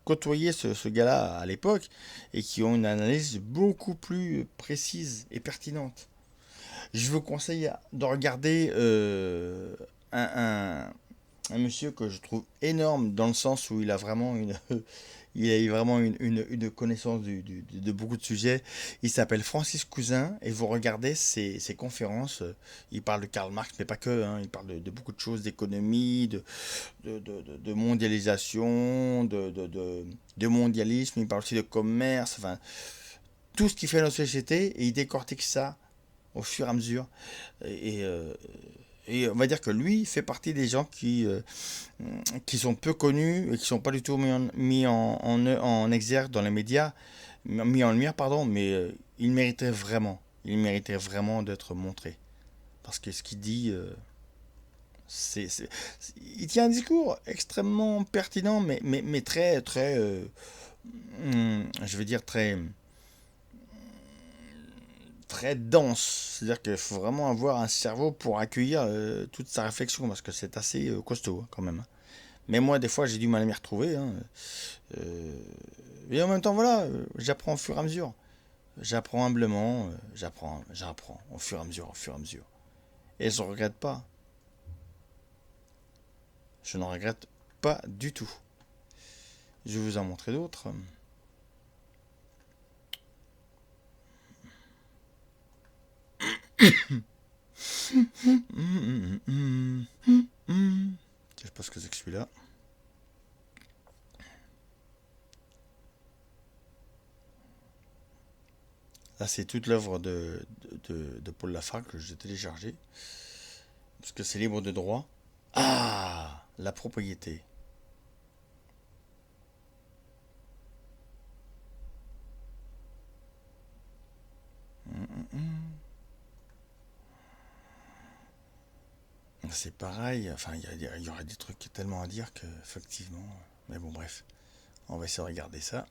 côtoyé ce gars-là à l'époque et qui ont une analyse beaucoup plus précise et pertinente. Je vous conseille de regarder un, un monsieur que je trouve énorme dans le sens où il a vraiment il a vraiment une connaissance de beaucoup de sujets. Il s'appelle Francis Cousin et vous regardez ses conférences. Il parle de Karl Marx, mais pas que, hein. Il parle de beaucoup de choses, d'économie, de mondialisation, de mondialisme. Il parle aussi de commerce, enfin, tout ce qui fait notre société et il décortique ça au fur et à mesure. Et, euh, et on va dire que lui fait partie des gens qui sont peu connus et qui sont pas du tout en exergue dans les médias, mis en lumière, pardon, mais il mériterait vraiment d'être montré. Parce que ce qu'il dit, il tient un discours extrêmement pertinent, mais très, très, je veux dire très dense. C'est-à-dire qu'il faut vraiment avoir un cerveau pour accueillir toute sa réflexion, parce que c'est assez costaud hein, quand même, hein. Mais moi, des fois, j'ai du mal à m'y retrouver, hein. Euh, et en même temps, voilà, j'apprends au fur et à mesure. J'apprends humblement, j'apprends au fur et à mesure, au fur et à mesure. Et je ne regrette pas. Je n'en regrette pas du tout. Je vais vous en montrer d'autres. Je sais pas ce que c'est que celui-là. Là, c'est toute l'œuvre de Paul Lafargue que j'ai téléchargée. Parce que c'est libre de droit. Ah, la propriété. C'est pareil. Enfin, il y aurait des trucs tellement à dire que, effectivement. Mais bon, bref. On va essayer de regarder ça.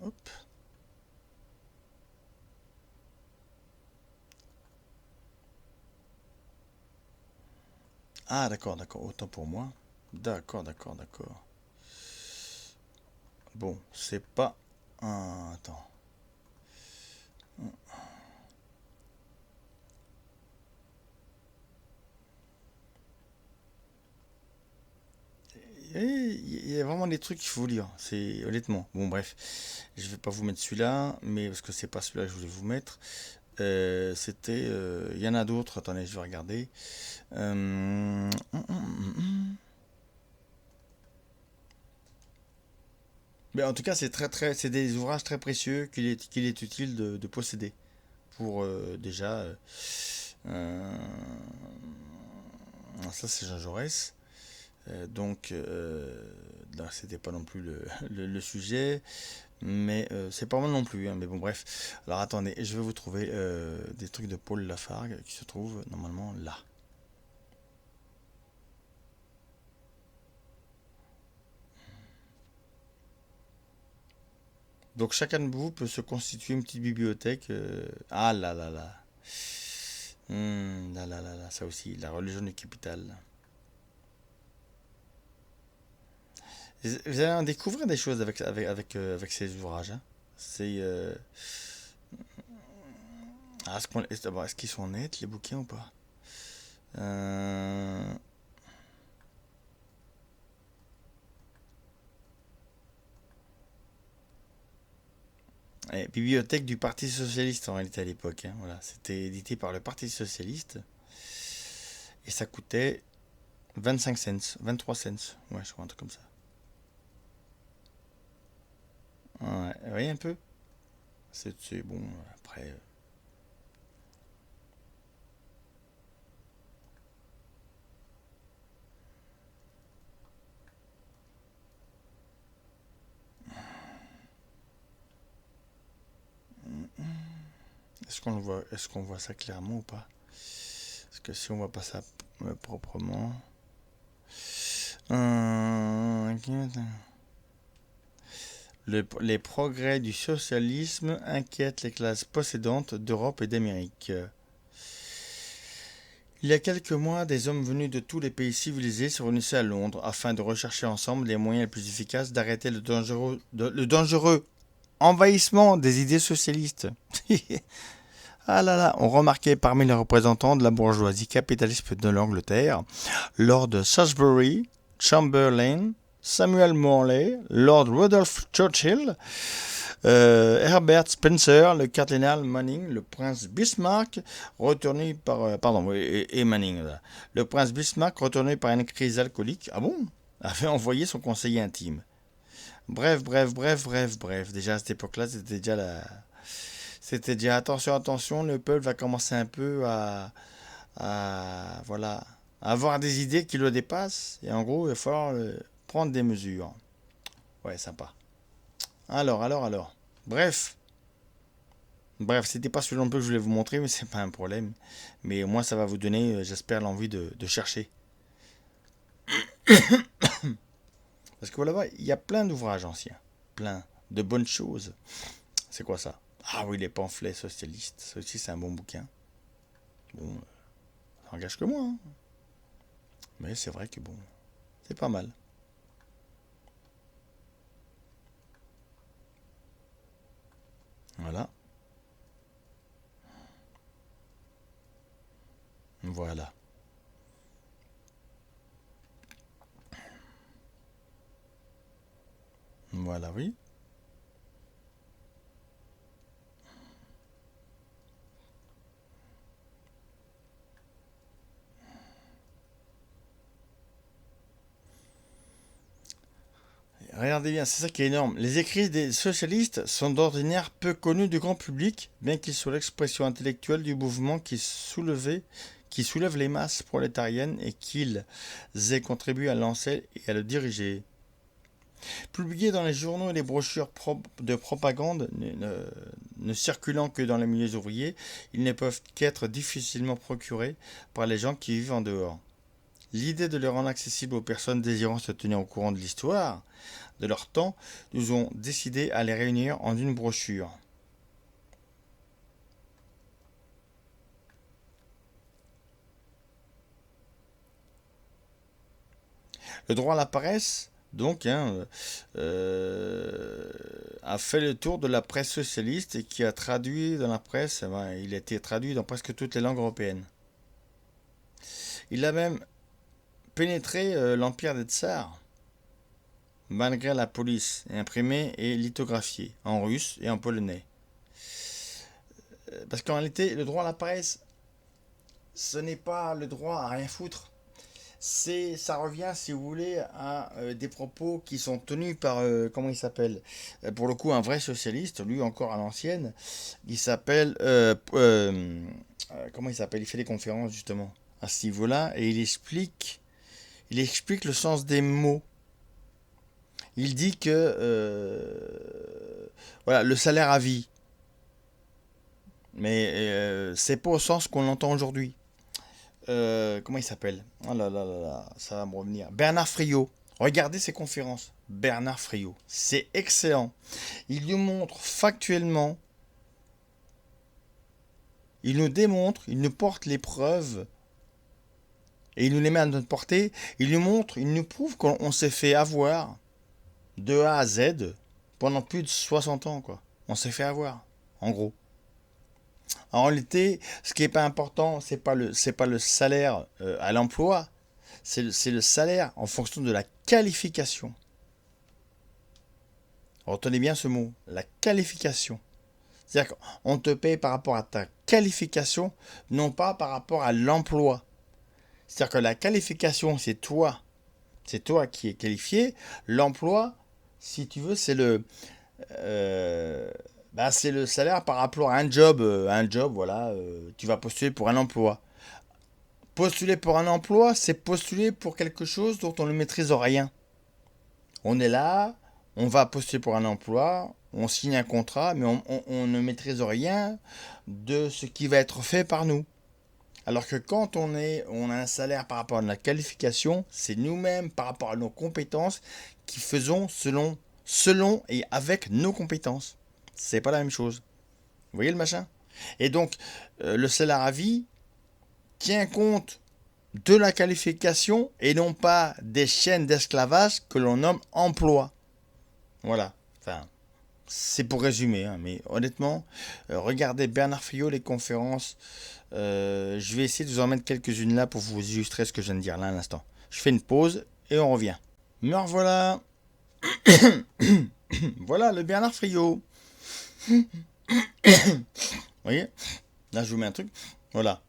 Hop. Ah, d'accord, d'accord. Autant pour moi. D'accord, d'accord, d'accord. Bon, c'est pas. Ah, attends. Il y a vraiment des trucs qu'il faut lire. C'est honnêtement. Bon, bref. Je vais pas vous mettre celui-là, mais parce que c'est pas celui-là que je voulais vous mettre. C'était. Il y en a d'autres. Attendez, je vais regarder. Mais en tout cas, c'est des ouvrages très précieux qu'il est utile de posséder pour déjà. Euh, Ça, c'est Jean Jaurès. Donc, là, c'était pas non plus le sujet, mais c'est pas mal non plus, hein, mais bon, bref. Alors, attendez, je vais vous trouver des trucs de Paul Lafargue qui se trouvent normalement là. Donc, chacun de vous peut se constituer une petite bibliothèque. Ah là là là. Là là là là, ça aussi, la religion du capital. Vous allez en découvrir des choses avec ces ouvrages, hein. C'est. Ah, est-ce qu'ils sont nets, les bouquins ou pas? Euh, Bibliothèque du Parti Socialiste en réalité à l'époque, hein, voilà. C'était édité par le Parti Socialiste et ça coûtait 25 cents, 23 cents. Ouais, je crois un truc comme ça. Ouais, vous voyez un peu? C'est bon, après. Est-ce qu'on voit ça clairement ou pas? Parce que si on voit pas ça proprement. Ok. Les progrès du socialisme inquiètent les classes possédantes d'Europe et d'Amérique. Il y a quelques mois, des hommes venus de tous les pays civilisés se réunissaient à Londres afin de rechercher ensemble les moyens les plus efficaces d'arrêter le dangereux envahissement des idées socialistes. Ah là là, on remarquait parmi les représentants de la bourgeoisie capitaliste de l'Angleterre, Lord Salisbury, Chamberlain, Samuel Morley, Lord Rudolph Churchill, Herbert Spencer, le cardinal Manning, le prince Bismarck, retourné par... pardon, oui, et Manning, là. Le prince Bismarck, retourné par une crise alcoolique, ah bon, avait envoyé son conseiller intime. Bref, bref, bref, bref, bref. Déjà à cette époque-là, c'était déjà la... C'était déjà attention, attention, le peuple va commencer un peu voilà, à avoir des idées qui le dépassent. Et en gros, il va falloir prendre des mesures. Ouais, sympa. Alors. Bref, bref, c'était pas celui que je voulais vous montrer, mais c'est pas un problème. Mais au moins, ça va vous donner, j'espère, l'envie de chercher. Parce que voilà, il y a plein d'ouvrages anciens, plein de bonnes choses. C'est quoi ça? Ah oui, les pamphlets socialistes. Ça aussi, c'est un bon bouquin. Bon, ça engage que moi, hein. Mais c'est vrai que bon, c'est pas mal. Voilà, voilà, voilà, oui. Regardez bien, c'est ça qui est énorme. Les écrits des socialistes sont d'ordinaire peu connus du grand public, bien qu'ils soient l'expression intellectuelle du mouvement qui soulève les masses prolétariennes et qu'ils aient contribué à lancer et à le diriger. Publiés dans les journaux et les brochures de propagande, ne circulant que dans les milieux ouvriers, ils ne peuvent qu'être difficilement procurés par les gens qui vivent en dehors. L'idée de les rendre accessibles aux personnes désirant se tenir au courant de l'histoire de leur temps, nous ont décidé à les réunir en une brochure. Le droit à la paresse, donc, a fait le tour de la presse socialiste et qui a traduit dans la presse, il a été traduit dans presque toutes les langues européennes. Il a même pénétré l'empire des tsars, malgré la police, et imprimé et lithographié en russe et en polonais. Parce qu'en réalité, le droit à la paresse, ce n'est pas le droit à rien foutre. Ça revient, si vous voulez, à des propos qui sont tenus par, comment il s'appelle, pour le coup, un vrai socialiste, lui encore à l'ancienne. Il s'appelle, comment il s'appelle, il fait des conférences justement à ce niveau-là et il explique le sens des mots. Il dit que, voilà, le salaire à vie, mais c'est pas au sens qu'on l'entend aujourd'hui. Comment il s'appelle? Oh là là là là, ça va me revenir. Bernard Friot. Regardez ses conférences. Bernard Friot. C'est excellent. Il nous montre factuellement, il nous démontre, il nous porte les preuves et il nous les met à notre portée. Il nous montre, il nous prouve qu'on s'est fait avoir de A à Z pendant plus de 60 ans, quoi. On s'est fait avoir, en gros. En réalité, ce qui n'est pas important, c'est pas le salaire à l'emploi, c'est le salaire en fonction de la qualification. Retenez bien ce mot, la qualification. C'est-à-dire qu'on te paye par rapport à ta qualification, non pas par rapport à l'emploi. C'est-à-dire que la qualification, c'est toi qui es qualifié. L'emploi, si tu veux, c'est c'est le salaire par rapport à un job. Voilà, tu vas postuler pour un emploi. Postuler pour un emploi, c'est postuler pour quelque chose dont on ne maîtrise rien. On est là, on va postuler pour un emploi, on signe un contrat, mais on ne maîtrise rien de ce qui va être fait par nous. Alors que quand on a un salaire par rapport à notre qualification, c'est nous-mêmes par rapport à nos compétences qui faisons selon et avec nos compétences. C'est pas la même chose. Vous voyez le machin? Et donc, le salaire à vie tient compte de la qualification et non pas des chaînes d'esclavage que l'on nomme emploi. Voilà. Enfin, c'est pour résumer, hein, mais honnêtement, regardez Bernard Friot, les conférences. Je vais essayer de vous en mettre quelques-unes là pour vous illustrer ce que je viens de dire là à l'instant. Je fais une pause et on revient. Me revoilà. Voilà le Bernard Friot. Vous voyez? Là, je vous mets un truc. Voilà.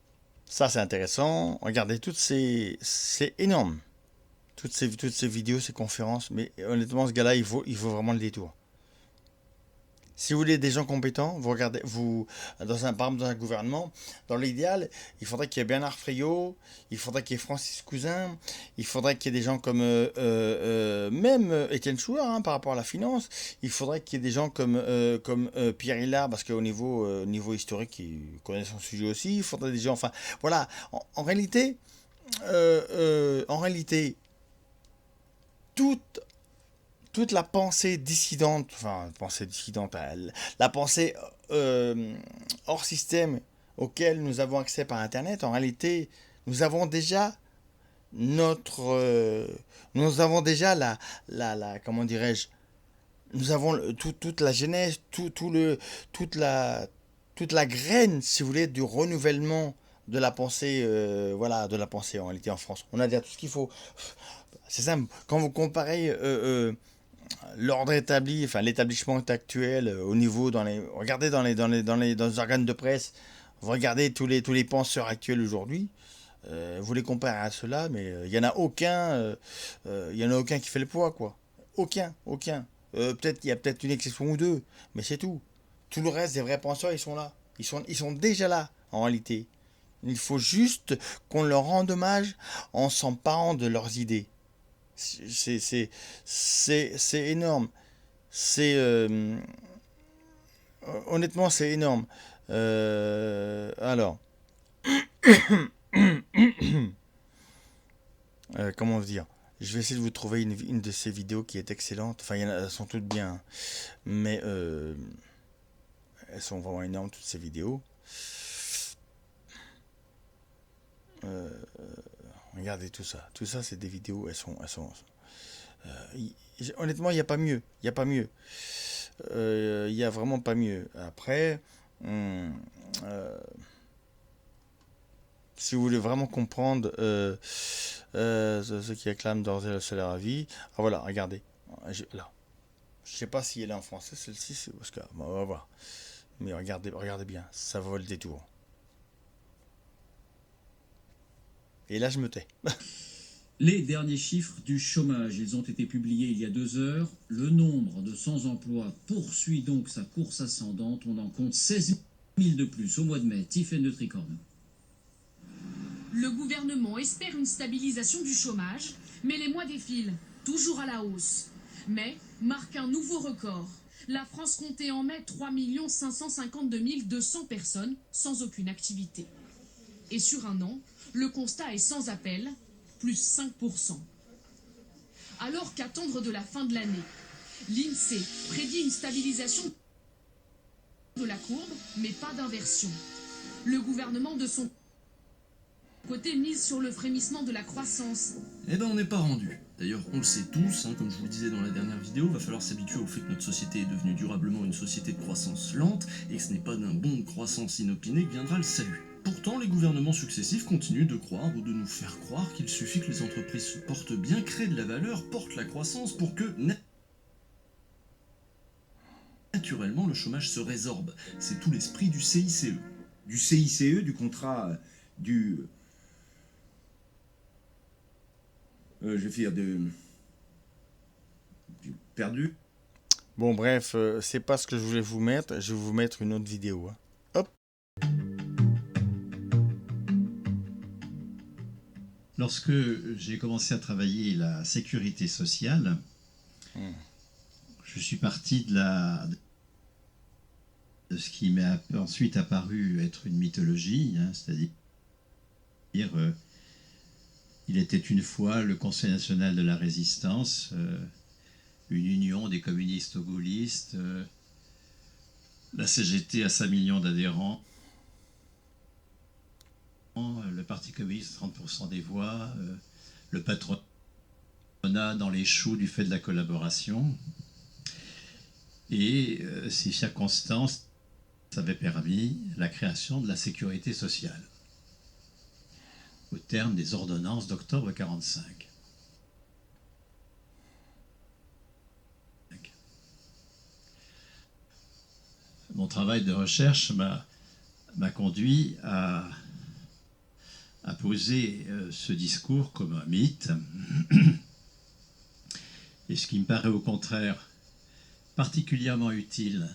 Ça, c'est intéressant. Regardez, c'est énorme. Toutes ces vidéos, ces conférences. Mais honnêtement, ce gars-là, il vaut vraiment le détour. Si vous voulez des gens compétents, vous regardez, par exemple, dans un gouvernement, dans l'idéal, il faudrait qu'il y ait Bernard Friot, il faudrait qu'il y ait Francis Cousin, il faudrait qu'il y ait des gens comme même Étienne Chouard, hein, par rapport à la finance, il faudrait qu'il y ait des gens comme Pierre Hillard, parce qu'au niveau historique, il connaît son sujet aussi, il faudrait des gens, enfin, voilà, en réalité, toute la pensée dissidente, la pensée hors système auquel nous avons accès par Internet, en réalité, nous avons déjà comment dirais-je, nous avons toute la genèse, toute la graine, si vous voulez, du renouvellement de la pensée, de la pensée en réalité en France. On a déjà tout ce qu'il faut. C'est simple. Quand vous comparez l'ordre établi, enfin l'établissement actuel au niveau regardez dans les organes de presse, vous regardez tous les penseurs actuels aujourd'hui, vous les comparez à ceux-là, mais il y en a aucun qui fait le poids, quoi. Aucun, aucun. Il y a peut-être une exception ou deux, mais c'est tout. Tout le reste des vrais penseurs, ils sont là. Ils sont déjà là, en réalité. Il faut juste qu'on leur rende hommage en s'emparant de leurs idées. C'est c'est- c'est énorme. C'est honnêtement, c'est énorme. Alors, comment dire? Je vais essayer de vous trouver une de ces vidéos qui est excellente. Enfin, elles sont toutes bien, mais elles sont vraiment énormes toutes ces vidéos. Euh, Regardez tout ça. Tout ça, c'est des vidéos. Honnêtement, il n'y a pas mieux. Il n'y a pas mieux. Il n'y a vraiment pas mieux. Après, hum, euh, si vous voulez vraiment comprendre ceux qui acclament d'ores et déjà la vie, ah voilà, regardez. Là. Je sais pas si elle est en français, celle-ci, c'est parce que bon, on va voir. Mais regardez, regardez bien, ça vaut le détour. Et là, je me tais. Les derniers chiffres du chômage, ils ont été publiés il y a 2 heures. Le nombre de sans-emploi poursuit donc sa course ascendante. On en compte 16 000 de plus au mois de mai. Tiffaine de Tricorne. Le gouvernement espère une stabilisation du chômage, mais les mois défilent, toujours à la hausse. Mai marque un nouveau record. La France comptait en mai 3 552 200 personnes sans aucune activité. Et sur un an, le constat est sans appel, plus 5%. Alors qu'attendre de la fin de l'année? L'INSEE prédit une stabilisation de la courbe, mais pas d'inversion. Le gouvernement, de son côté, mise sur le frémissement de la croissance. Eh ben on n'est pas rendu. D'ailleurs, on le sait tous, comme je vous le disais dans la dernière vidéo, va falloir s'habituer au fait que notre société est devenue durablement une société de croissance lente, et que ce n'est pas d'un bond de croissance inopinée que viendra le salut. Pourtant, les gouvernements successifs continuent de croire ou de nous faire croire qu'il suffit que les entreprises se portent bien, créent de la valeur, portent la croissance pour que, naturellement, le chômage se résorbe. C'est tout l'esprit du CICE. Du CICE, du contrat du... je vais dire du perdu. Bon, bref, c'est pas ce que je voulais vous mettre. Je vais vous mettre une autre vidéo. Hein. Hop. Lorsque j'ai commencé à travailler la sécurité sociale, je suis parti de ce qui m'est ensuite apparu être une mythologie, hein, c'est-à-dire il était une fois le Conseil national de la résistance, une union des communistes aux gaullistes, la CGT à 5 millions d'adhérents, le Parti communiste 30% des voix, le patronat dans les choux du fait de la collaboration. Et ces circonstances avaient permis la création de la sécurité sociale au terme des ordonnances d'octobre 1945. Mon travail de recherche m'a conduit à poser ce discours comme un mythe. Et ce qui me paraît au contraire particulièrement utile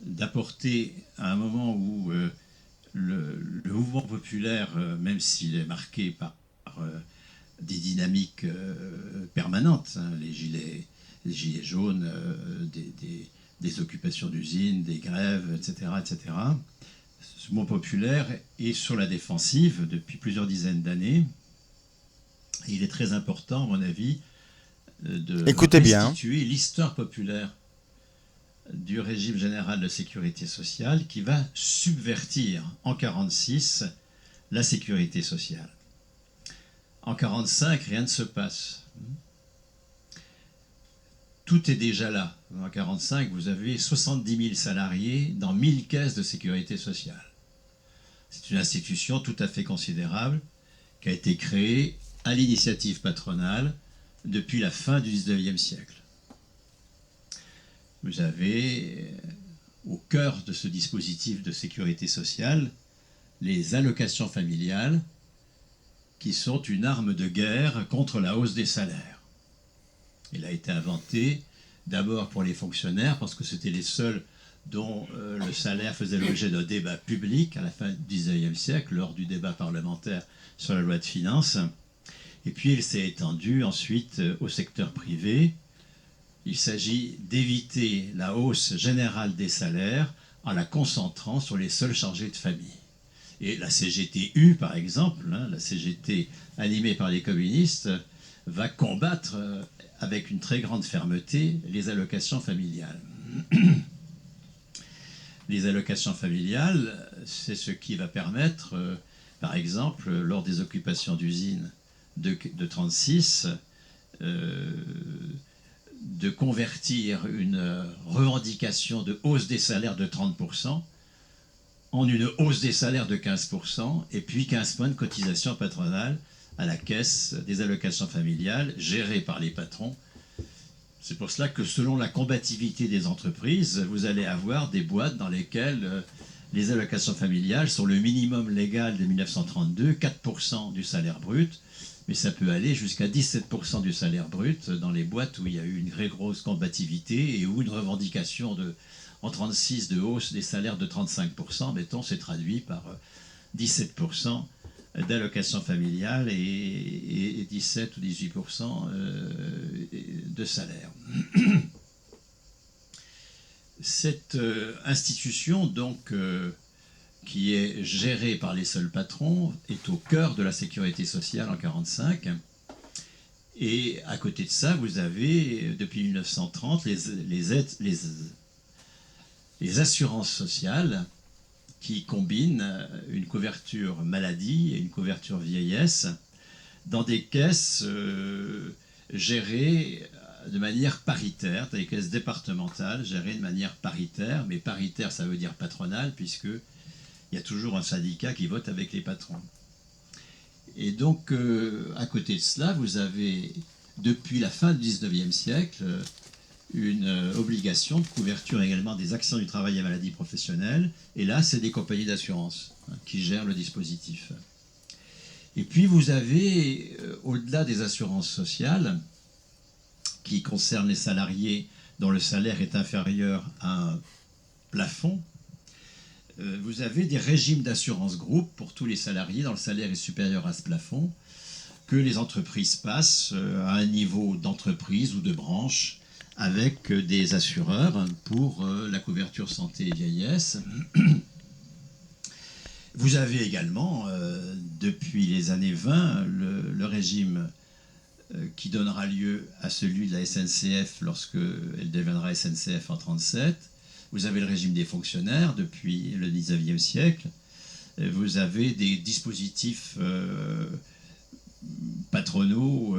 d'apporter à un moment où le mouvement populaire, même s'il est marqué par des dynamiques permanentes, hein, les gilets jaunes, des occupations d'usines, des grèves, etc., etc., ce mouvement populaire est sur la défensive depuis plusieurs dizaines d'années. Et il est très important, à mon avis, de restituer l'histoire populaire du régime général de sécurité sociale qui va subvertir en 1946 la sécurité sociale. En 1945, rien ne se passe. Tout est déjà là. En 1945, vous avez 70 000 salariés dans 1000 caisses de sécurité sociale. C'est une institution tout à fait considérable qui a été créée à l'initiative patronale depuis la fin du XIXe siècle. Vous avez au cœur de ce dispositif de sécurité sociale les allocations familiales qui sont une arme de guerre contre la hausse des salaires. Il a été inventé d'abord pour les fonctionnaires, parce que c'était les seuls dont le salaire faisait l'objet d'un débat public à la fin du XIXe siècle, lors du débat parlementaire sur la loi de finances. Et puis il s'est étendu ensuite au secteur privé. Il s'agit d'éviter la hausse générale des salaires en la concentrant sur les seuls chargés de famille. Et la CGTU, par exemple, la CGT animée par les communistes, va combattre avec une très grande fermeté les allocations familiales. Les allocations familiales, c'est ce qui va permettre, par exemple, lors des occupations d'usines de 1936, de convertir une revendication de hausse des salaires de 30% en une hausse des salaires de 15%, et puis 15 points de cotisation patronale à la caisse des allocations familiales gérées par les patrons. C'est pour cela que selon la combativité des entreprises, vous allez avoir des boîtes dans lesquelles les allocations familiales sont le minimum légal de 1932, 4% du salaire brut, mais ça peut aller jusqu'à 17% du salaire brut dans les boîtes où il y a eu une très grosse combativité et où une revendication en 1936 de hausse des salaires de 35%, mettons, c'est traduit par 17% d'allocation familiale et 17 ou 18% de salaire. Cette institution, donc, qui est gérée par les seuls patrons, est au cœur de la sécurité sociale en 1945. Et à côté de ça, vous avez, depuis 1930, les assurances sociales qui combinent une couverture maladie et une couverture vieillesse dans des caisses gérées de manière paritaire, des caisses départementales gérées de manière paritaire, mais paritaire ça veut dire patronale, puisqu'il y a toujours un syndicat qui vote avec les patrons. Et donc, à côté de cela, vous avez, depuis la fin du XIXe siècle, une obligation de couverture également des accidents du travail et maladies professionnelles. Et là, c'est des compagnies d'assurance qui gèrent le dispositif. Et puis, vous avez, au-delà des assurances sociales, qui concernent les salariés dont le salaire est inférieur à un plafond, vous avez des régimes d'assurance groupe pour tous les salariés dont le salaire est supérieur à ce plafond, que les entreprises passent à un niveau d'entreprise ou de branche avec des assureurs pour la couverture santé et vieillesse. Vous avez également, depuis les années 20, le régime qui donnera lieu à celui de la SNCF lorsqu'elle deviendra SNCF en 1937. Vous avez le régime des fonctionnaires depuis le XIXe siècle. Vous avez des dispositifs patronaux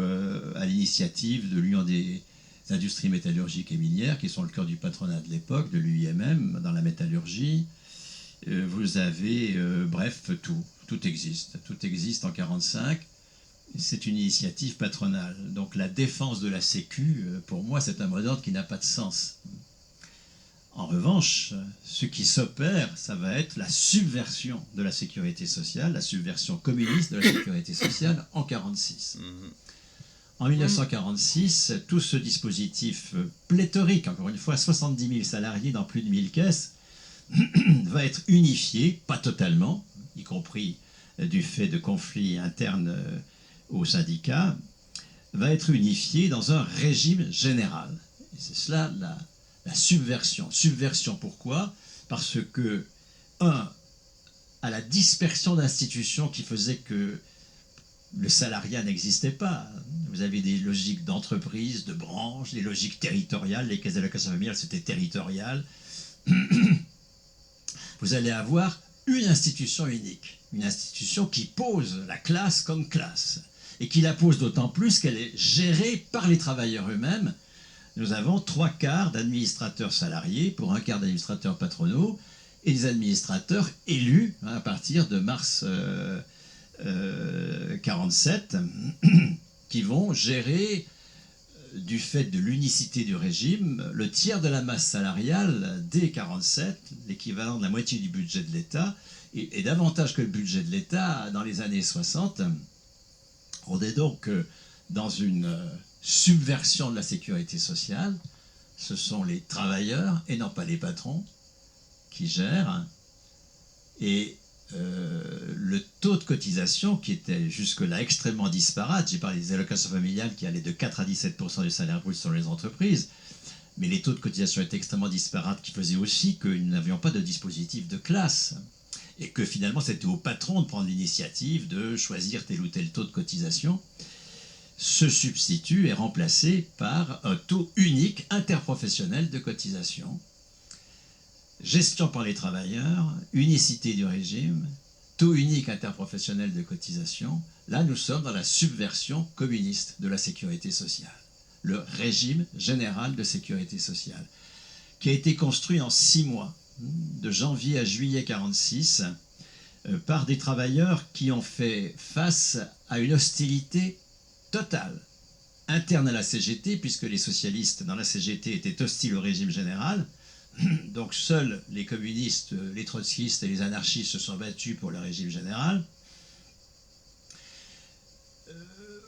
à l'initiative de l'Union des industries métallurgiques et minières, qui sont le cœur du patronat de l'époque, de l'UIMM, dans la métallurgie. Vous avez, bref, tout existe. Tout existe en 1945. C'est une initiative patronale. Donc la défense de la Sécu, pour moi, c'est un mot d'ordre qui n'a pas de sens. En revanche, ce qui s'opère, ça va être la subversion de la sécurité sociale, la subversion communiste de la sécurité sociale en 1946. En 1946, tout ce dispositif pléthorique, encore une fois, 70 000 salariés dans plus de 1000 caisses, va être unifié, pas totalement, y compris du fait de conflits internes aux syndicats, va être unifié dans un régime général. Et c'est cela la subversion. Subversion pourquoi? Parce que, à la dispersion d'institutions qui faisait que le salariat n'existait pas. Vous avez des logiques d'entreprise, de branches, des logiques territoriales. Les caisses d'allocation familiale, c'était territorial. Vous allez avoir une institution unique. Une institution qui pose la classe comme classe. Et qui la pose d'autant plus qu'elle est gérée par les travailleurs eux-mêmes. Nous avons 3/4 d'administrateurs salariés pour 1/4 d'administrateurs patronaux et des administrateurs élus à partir de mars 1947 qui vont gérer, du fait de l'unicité du régime, le tiers de la masse salariale dès 1947, l'équivalent de la moitié du budget de l'État, et davantage que le budget de l'État dans les années 60. On est donc dans une subversion de la sécurité sociale. Ce sont les travailleurs et non pas les patrons qui gèrent. Et le taux de cotisation qui était jusque-là extrêmement disparate, j'ai parlé des allocations familiales qui allaient de 4 à 17% du salaire brut sur les entreprises, mais les taux de cotisation étaient extrêmement disparates qui faisaient aussi que nous n'avions pas de dispositif de classe et que finalement c'était au patron de prendre l'initiative de choisir tel ou tel taux de cotisation. Ce substitut est remplacé par un taux unique interprofessionnel de cotisation. Gestion par les travailleurs, unicité du régime, taux unique interprofessionnel de cotisation. Là, nous sommes dans la subversion communiste de la sécurité sociale. Le régime général de sécurité sociale, qui a été construit en 6 mois, de janvier à juillet 1946, par des travailleurs qui ont fait face à une hostilité totale, interne à la CGT, puisque les socialistes dans la CGT étaient hostiles au régime général. Donc seuls les communistes, les trotskistes et les anarchistes se sont battus pour le régime général.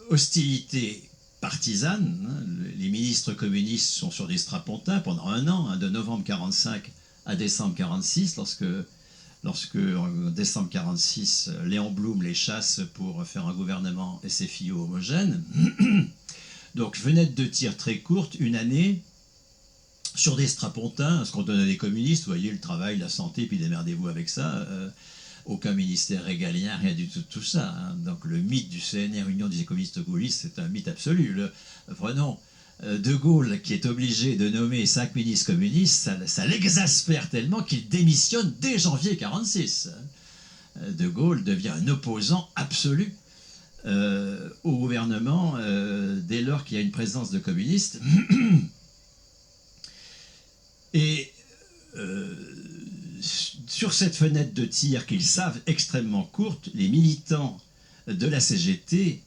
Hostilité partisane, les ministres communistes sont sur des strapontins pendant 1 an, de novembre 1945 à décembre 1946, lorsque en décembre 1946, Léon Blum les chasse pour faire un gouvernement SFIO homogène. Donc fenêtre de tir très courte, 1 année, sur des strapontins, ce qu'on donne à des communistes, vous voyez, le travail, la santé, puis démerdez-vous avec ça. Aucun ministère régalien, rien du tout ça. Hein. Donc le mythe du CNR, Union des communistes gaullistes, c'est un mythe absolu. Prenons De Gaulle, qui est obligé de nommer 5 ministres communistes, ça l'exaspère tellement qu'il démissionne dès janvier 1946. De Gaulle devient un opposant absolu au gouvernement dès lors qu'il y a une présence de communistes. Et sur cette fenêtre de tir qu'ils savent extrêmement courte, les militants de la CGT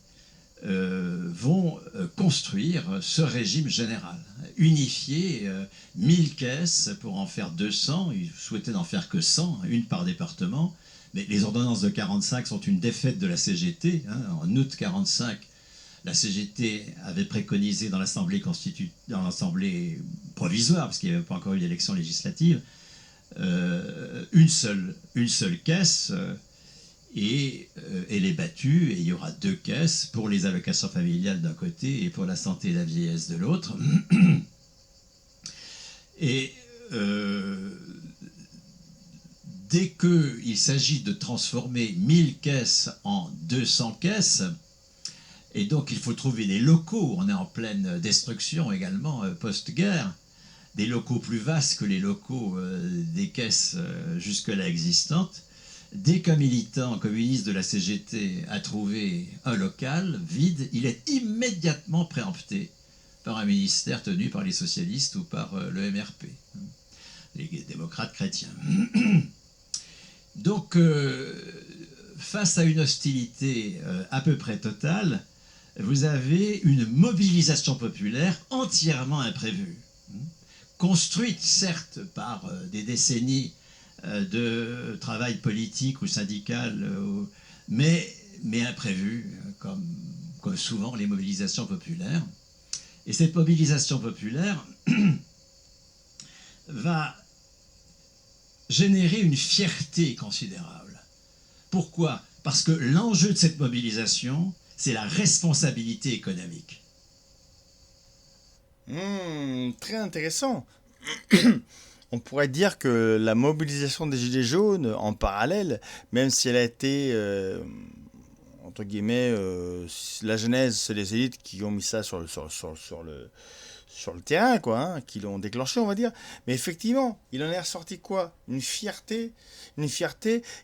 vont construire ce régime général, unifier 1000 caisses pour en faire 200, ils souhaitaient n'en faire que 100, une par département, mais les ordonnances de 1945 sont une défaite de la CGT. En août 1945, la CGT avait préconisé dans l'Assemblée provisoire, parce qu'il n'y avait pas encore eu d'élection législative, une seule caisse, et elle est battue, et il y aura 2 caisses pour les allocations familiales d'un côté et pour la santé et la vieillesse de l'autre. Et dès qu'il s'agit de transformer 1000 caisses en 200 caisses, et donc il faut trouver des locaux, on est en pleine destruction également post-guerre, des locaux plus vastes que les locaux des caisses jusque-là existantes. Dès qu'un militant communiste de la CGT a trouvé un local vide, il est immédiatement préempté par un ministère tenu par les socialistes ou par le MRP, les démocrates chrétiens. Donc, face à une hostilité à peu près totale, vous avez une mobilisation populaire entièrement imprévue, construite certes par des décennies de travail politique ou syndical, mais imprévue, comme souvent les mobilisations populaires. Et cette mobilisation populaire va générer une fierté considérable. Pourquoi? Parce que l'enjeu de cette mobilisation, c'est la responsabilité économique. Très intéressant. On pourrait dire que la mobilisation des Gilets jaunes, en parallèle, même si elle a été, entre guillemets, la genèse, c'est les élites qui ont mis ça sur le terrain, quoi, hein, qui l'ont déclenché, on va dire. Mais effectivement, il en est ressorti quoi? Une fierté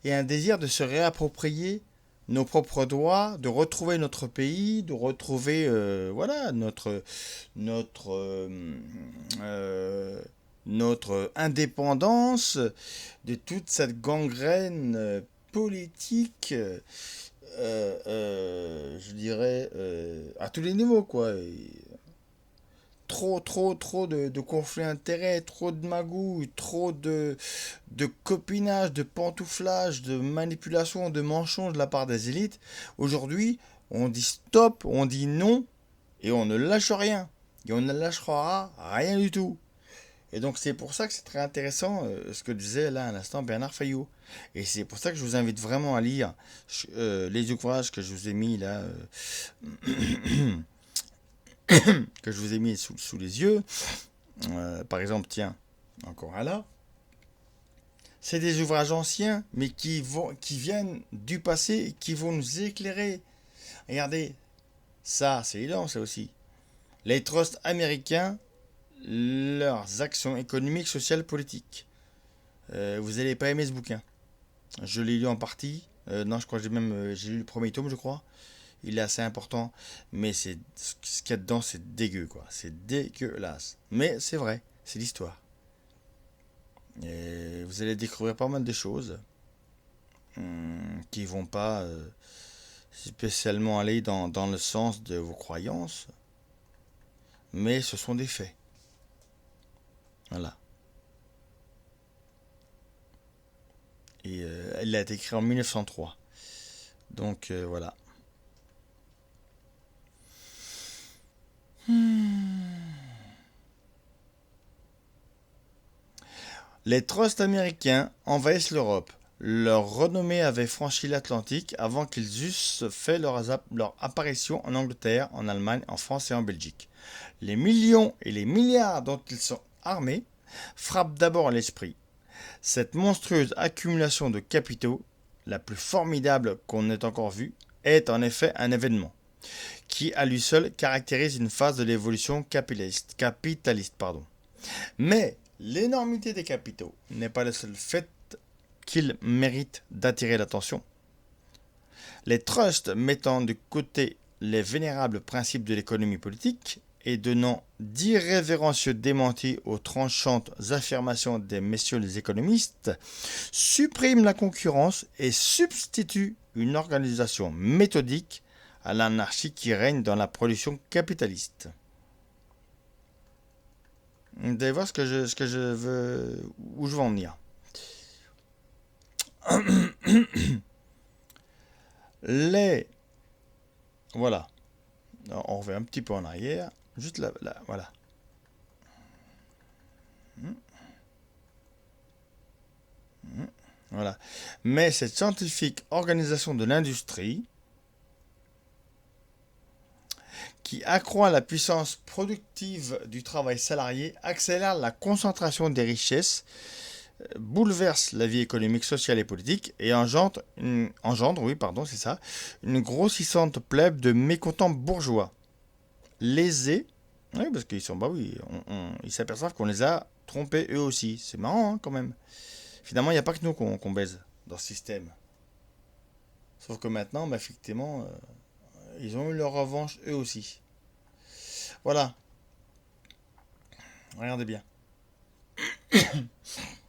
et un désir de se réapproprier nos propres droits, de retrouver notre pays, de retrouver, voilà, notre indépendance de toute cette gangrène politique, je dirais, à tous les niveaux, quoi. Trop de conflits d'intérêts, trop de magouilles, trop de copinage, de pantouflage, de manipulation, de mensonges de la part des élites. Aujourd'hui, on dit stop, on dit non, Et on ne lâche rien. Et on ne lâchera rien du tout. Et donc c'est pour ça que c'est très intéressant ce que disait là à l'instant Bernard Fayot. Et c'est pour ça que je vous invite vraiment à lire les ouvrages que je vous ai mis là, que je vous ai mis sous les yeux. Par exemple, tiens, encore un là. C'est des ouvrages anciens, mais qui viennent du passé et qui vont nous éclairer. Regardez, ça, c'est énorme, ça aussi. Les trusts américains, leurs actions économiques, sociales, politiques. Vous n'allez pas aimer ce bouquin. Je l'ai lu en partie. Non, je crois que j'ai lu le premier tome, je crois. Il est assez important, mais ce qu'il y a dedans, c'est dégueu, quoi. C'est dégueulasse. Mais c'est vrai, c'est l'histoire. Et vous allez découvrir pas mal de choses qui vont pas spécialement aller dans le sens de vos croyances, mais ce sont des faits. Voilà. Et elle a été écrite en 1903. Donc voilà. Les trusts américains envahissent l'Europe. Leur renommée avait franchi l'Atlantique avant qu'ils eussent fait leur apparition en Angleterre, en Allemagne, en France et en Belgique. Les millions et les milliards dont ils sont armés frappent d'abord l'esprit. Cette monstrueuse accumulation de capitaux, la plus formidable qu'on ait encore vue, est en effet un événement qui, à lui seul, caractérise une phase de l'évolution capitaliste. Mais l'énormité des capitaux n'est pas le seul fait qu'ils méritent d'attirer l'attention. Les trusts mettant de côté les vénérables principes de l'économie politique et donnant d'irrévérencieux démentis aux tranchantes affirmations des messieurs les économistes, suppriment la concurrence et substituent une organisation méthodique à l'anarchie qui règne dans la production capitaliste. Vous allez voir ce que je veux, où je veux en venir. Voilà. On revient un petit peu en arrière. Juste là, voilà. Voilà. Mais cette scientifique organisation de l'industrie qui accroît la puissance productive du travail salarié, accélère la concentration des richesses, bouleverse la vie économique, sociale et politique et engendre, une grossissante plèbe de mécontents bourgeois. Lésés, oui, parce qu'ils sont, ils s'aperçoivent qu'on les a trompés eux aussi. C'est marrant, hein, quand même. Finalement, il n'y a pas que nous qu'on baise dans ce système. Sauf que maintenant, effectivement, ils ont eu leur revanche eux aussi. Voilà. Regardez bien.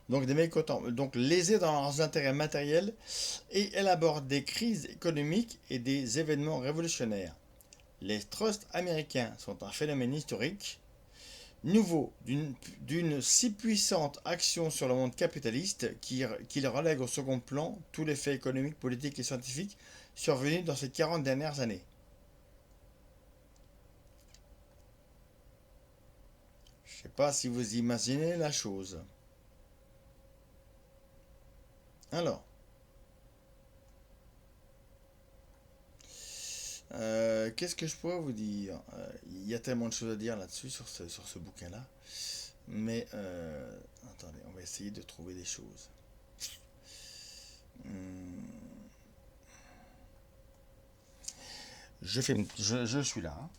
Donc des mécontents, donc lésés dans leurs intérêts matériels et élaborent des crises économiques et des événements révolutionnaires. Les trusts américains sont un phénomène historique, nouveau d'une si puissante action sur le monde capitaliste qu'il relègue au second plan tous les faits économiques, politiques et scientifiques survenus dans ces 40 dernières années. Je ne sais pas si vous imaginez la chose. Alors, qu'est-ce que je pourrais vous dire? Il y a tellement de choses à dire là-dessus, sur ce bouquin-là. Mais, attendez, on va essayer de trouver des choses. Je suis là. Hein.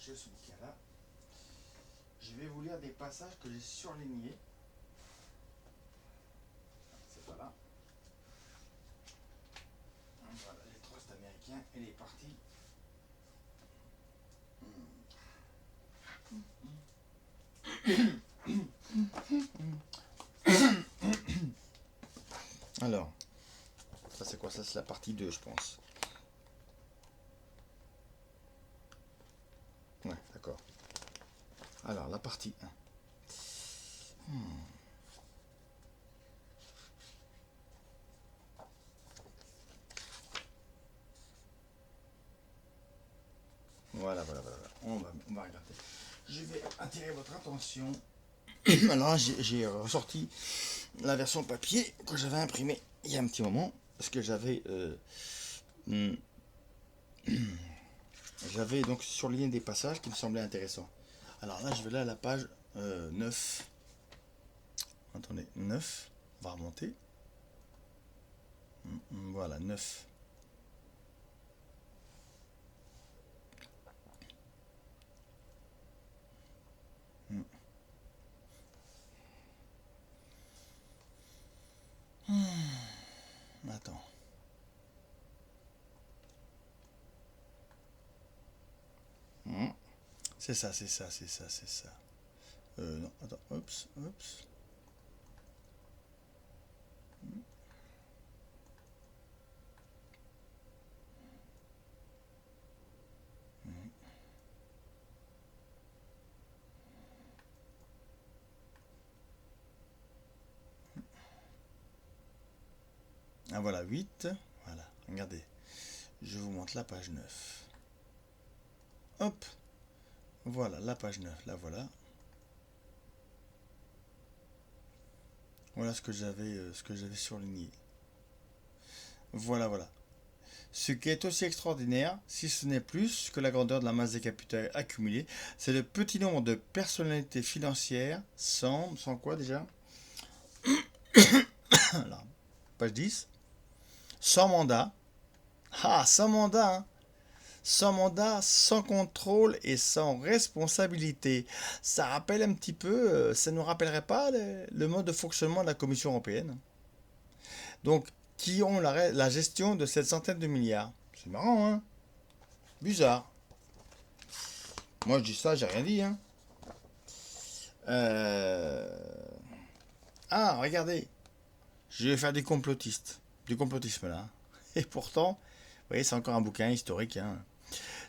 J'ai ce bouquin-là. Je vais vous lire des passages que j'ai surlignés. C'est pas là. Voilà, les trusts américains et les partis. Alors, ça c'est quoi? Ça c'est la partie 2, je pense. Ouais, d'accord. Alors, la partie 1. je vais attirer votre attention. Alors là, j'ai ressorti la version papier que j'avais imprimée il y a un petit moment, parce que j'avais donc surligné des passages qui me semblaient intéressants. Alors là, je vais là à la page 9. Attendez, 9. On va remonter. Voilà, 9. Attends. C'est ça. Non, attends, oups. Ah voilà, 8. Voilà, regardez. Je vous montre la page 9. Hop. Voilà, la page 9. Là, voilà. Voilà ce que j'avais surligné. Voilà. Ce qui est aussi extraordinaire, si ce n'est plus que la grandeur de la masse des capitaux accumulés, c'est le petit nombre de personnalités financières sans quoi déjà? Alors, page 10. Sans mandat. Ah, sans mandat, hein. Sans mandat, sans contrôle et sans responsabilité. Ça rappelle un petit peu, ça ne nous rappellerait pas le mode de fonctionnement de la Commission européenne. Donc, qui ont la gestion de cette centaine de milliards. C'est marrant, hein? Bizarre. Moi, je dis ça, j'ai rien dit, hein. Ah, regardez. Je vais faire du complotisme, là. Et pourtant, vous voyez, c'est encore un bouquin historique, hein.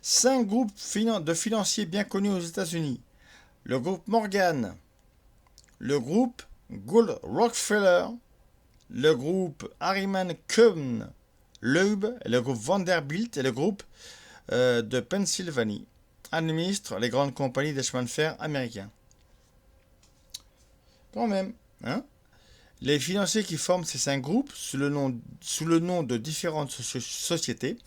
5 groupes de financiers bien connus aux États-Unis. Le groupe Morgan, le groupe Gold Rockefeller, le groupe Harriman Cohn, le groupe Vanderbilt et le groupe de Pennsylvanie administrent les grandes compagnies des chemins de fer américains. Quand même, hein? Les financiers qui forment ces 5 groupes, sous le nom de différentes sociétés,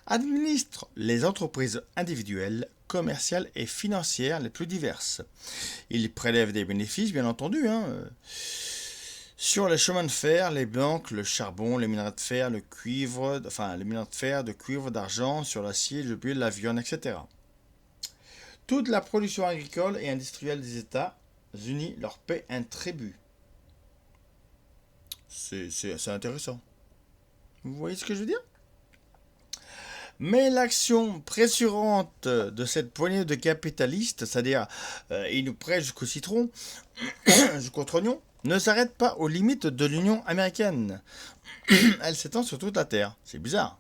administrent les entreprises individuelles, commerciales et financières les plus diverses. Ils prélèvent des bénéfices, bien entendu, hein, sur les chemins de fer, les banques, le charbon, les minerais de fer, le cuivre, de cuivre, d'argent, sur l'acier, le blé, la viande, etc. Toute la production agricole et industrielle des États-Unis leur paie un tribut. C'est intéressant. Vous voyez ce que je veux dire? Mais l'action pressurante de cette poignée de capitalistes, c'est-à-dire ils nous prêtent jusqu'au citron, jusqu'au trognon, ne s'arrête pas aux limites de l'Union américaine. Elle s'étend sur toute la Terre. C'est bizarre.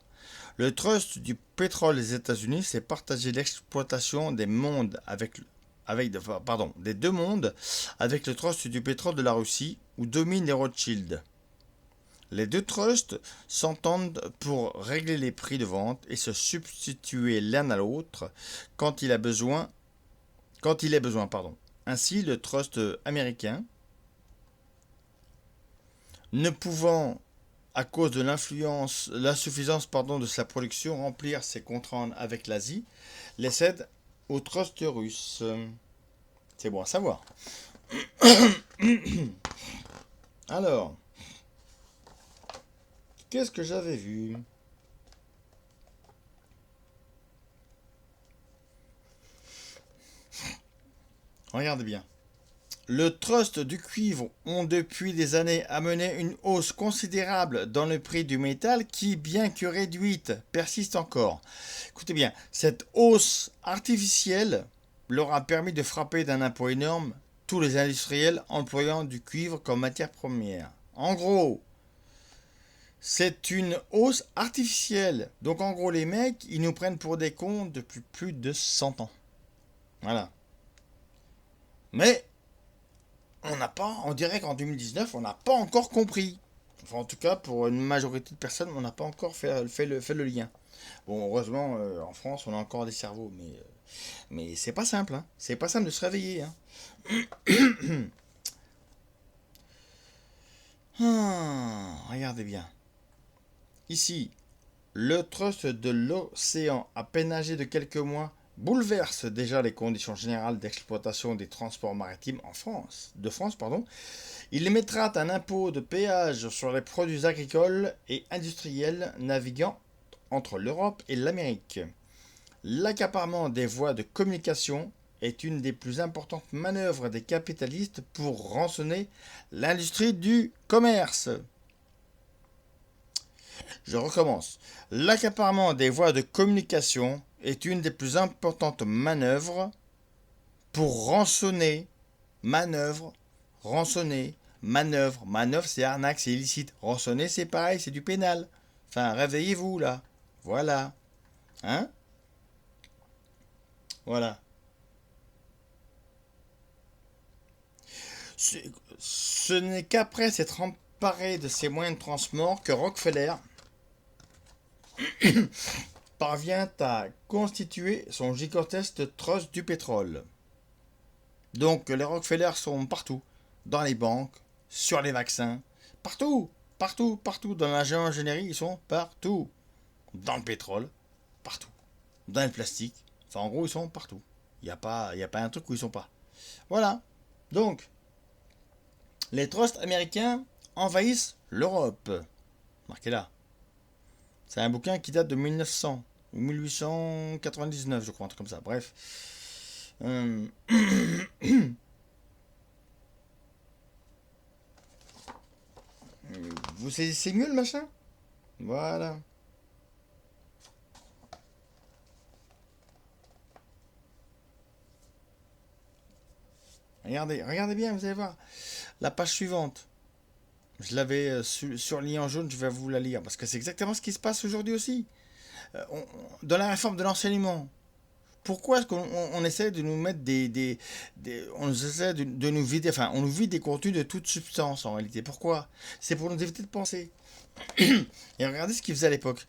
Le trust du pétrole des États-Unis s'est partagé l'exploitation des deux mondes avec le trust du pétrole de la Russie, où dominent les Rothschild. Les deux trusts s'entendent pour régler les prix de vente et se substituer l'un à l'autre quand il est besoin. Ainsi, le trust américain, ne pouvant, à cause de l'insuffisance de sa production, remplir ses contrats avec l'Asie, les cède au trust russe. C'est bon à savoir. Alors, qu'est-ce que j'avais vu? Regardez bien. Le trust du cuivre ont depuis des années amené une hausse considérable dans le prix du métal qui, bien que réduite, persiste encore. Écoutez bien, cette hausse artificielle leur a permis de frapper d'un impôt énorme tous les industriels employant du cuivre comme matière première. En gros, c'est une hausse artificielle. Donc en gros, les mecs, ils nous prennent pour des cons depuis plus de 100 ans. Voilà. Mais on dirait qu'en 2019, on n'a pas encore compris. Enfin, en tout cas, pour une majorité de personnes, on n'a pas encore fait le lien. Bon, heureusement, en France, on a encore des cerveaux, mais Mais c'est pas simple, hein. C'est pas simple de se réveiller, hein. Regardez bien. Ici, le trust de l'océan, à peine âgé de quelques mois, bouleverse déjà les conditions générales d'exploitation des transports maritimes en France. Il émettra un impôt de péage sur les produits agricoles et industriels naviguant entre l'Europe et l'Amérique. L'accaparement des voies de communication est une des plus importantes manœuvres des capitalistes pour rançonner l'industrie du commerce. Je recommence. L'accaparement des voies de communication est une des plus importantes manœuvres pour rançonner. Manœuvre, c'est arnaque, c'est illicite. Rançonner, c'est pareil, c'est du pénal. Enfin, réveillez-vous là. Voilà. Hein? Voilà. Ce n'est qu'après s'être emparé de ces moyens de transport que Rockefeller parvient à constituer son gigantesque trust du pétrole. Donc les Rockefeller sont partout, dans les banques, sur les vaccins, partout, dans l'ingénierie, ils sont partout, dans le pétrole, partout, dans le plastique, enfin en gros ils sont partout. Il n'y a pas un truc où ils sont pas. Voilà. Donc les trusts américains envahissent l'Europe. Marquez là. C'est un bouquin qui date de 1900 ou 1899, je crois, un truc comme ça. Bref. Vous saisissez mieux le machin? Voilà. Regardez bien, vous allez voir. La page suivante. Je l'avais surlignée en jaune, je vais vous la lire. Parce que c'est exactement ce qui se passe aujourd'hui aussi. Dans la réforme de l'enseignement. Pourquoi est-ce qu'on essaie de nous mettre on essaie de nous vider, enfin, on nous vide des contenus de toute substance en réalité. Pourquoi? C'est pour nous éviter de penser. Et regardez ce qu'ils faisaient à l'époque.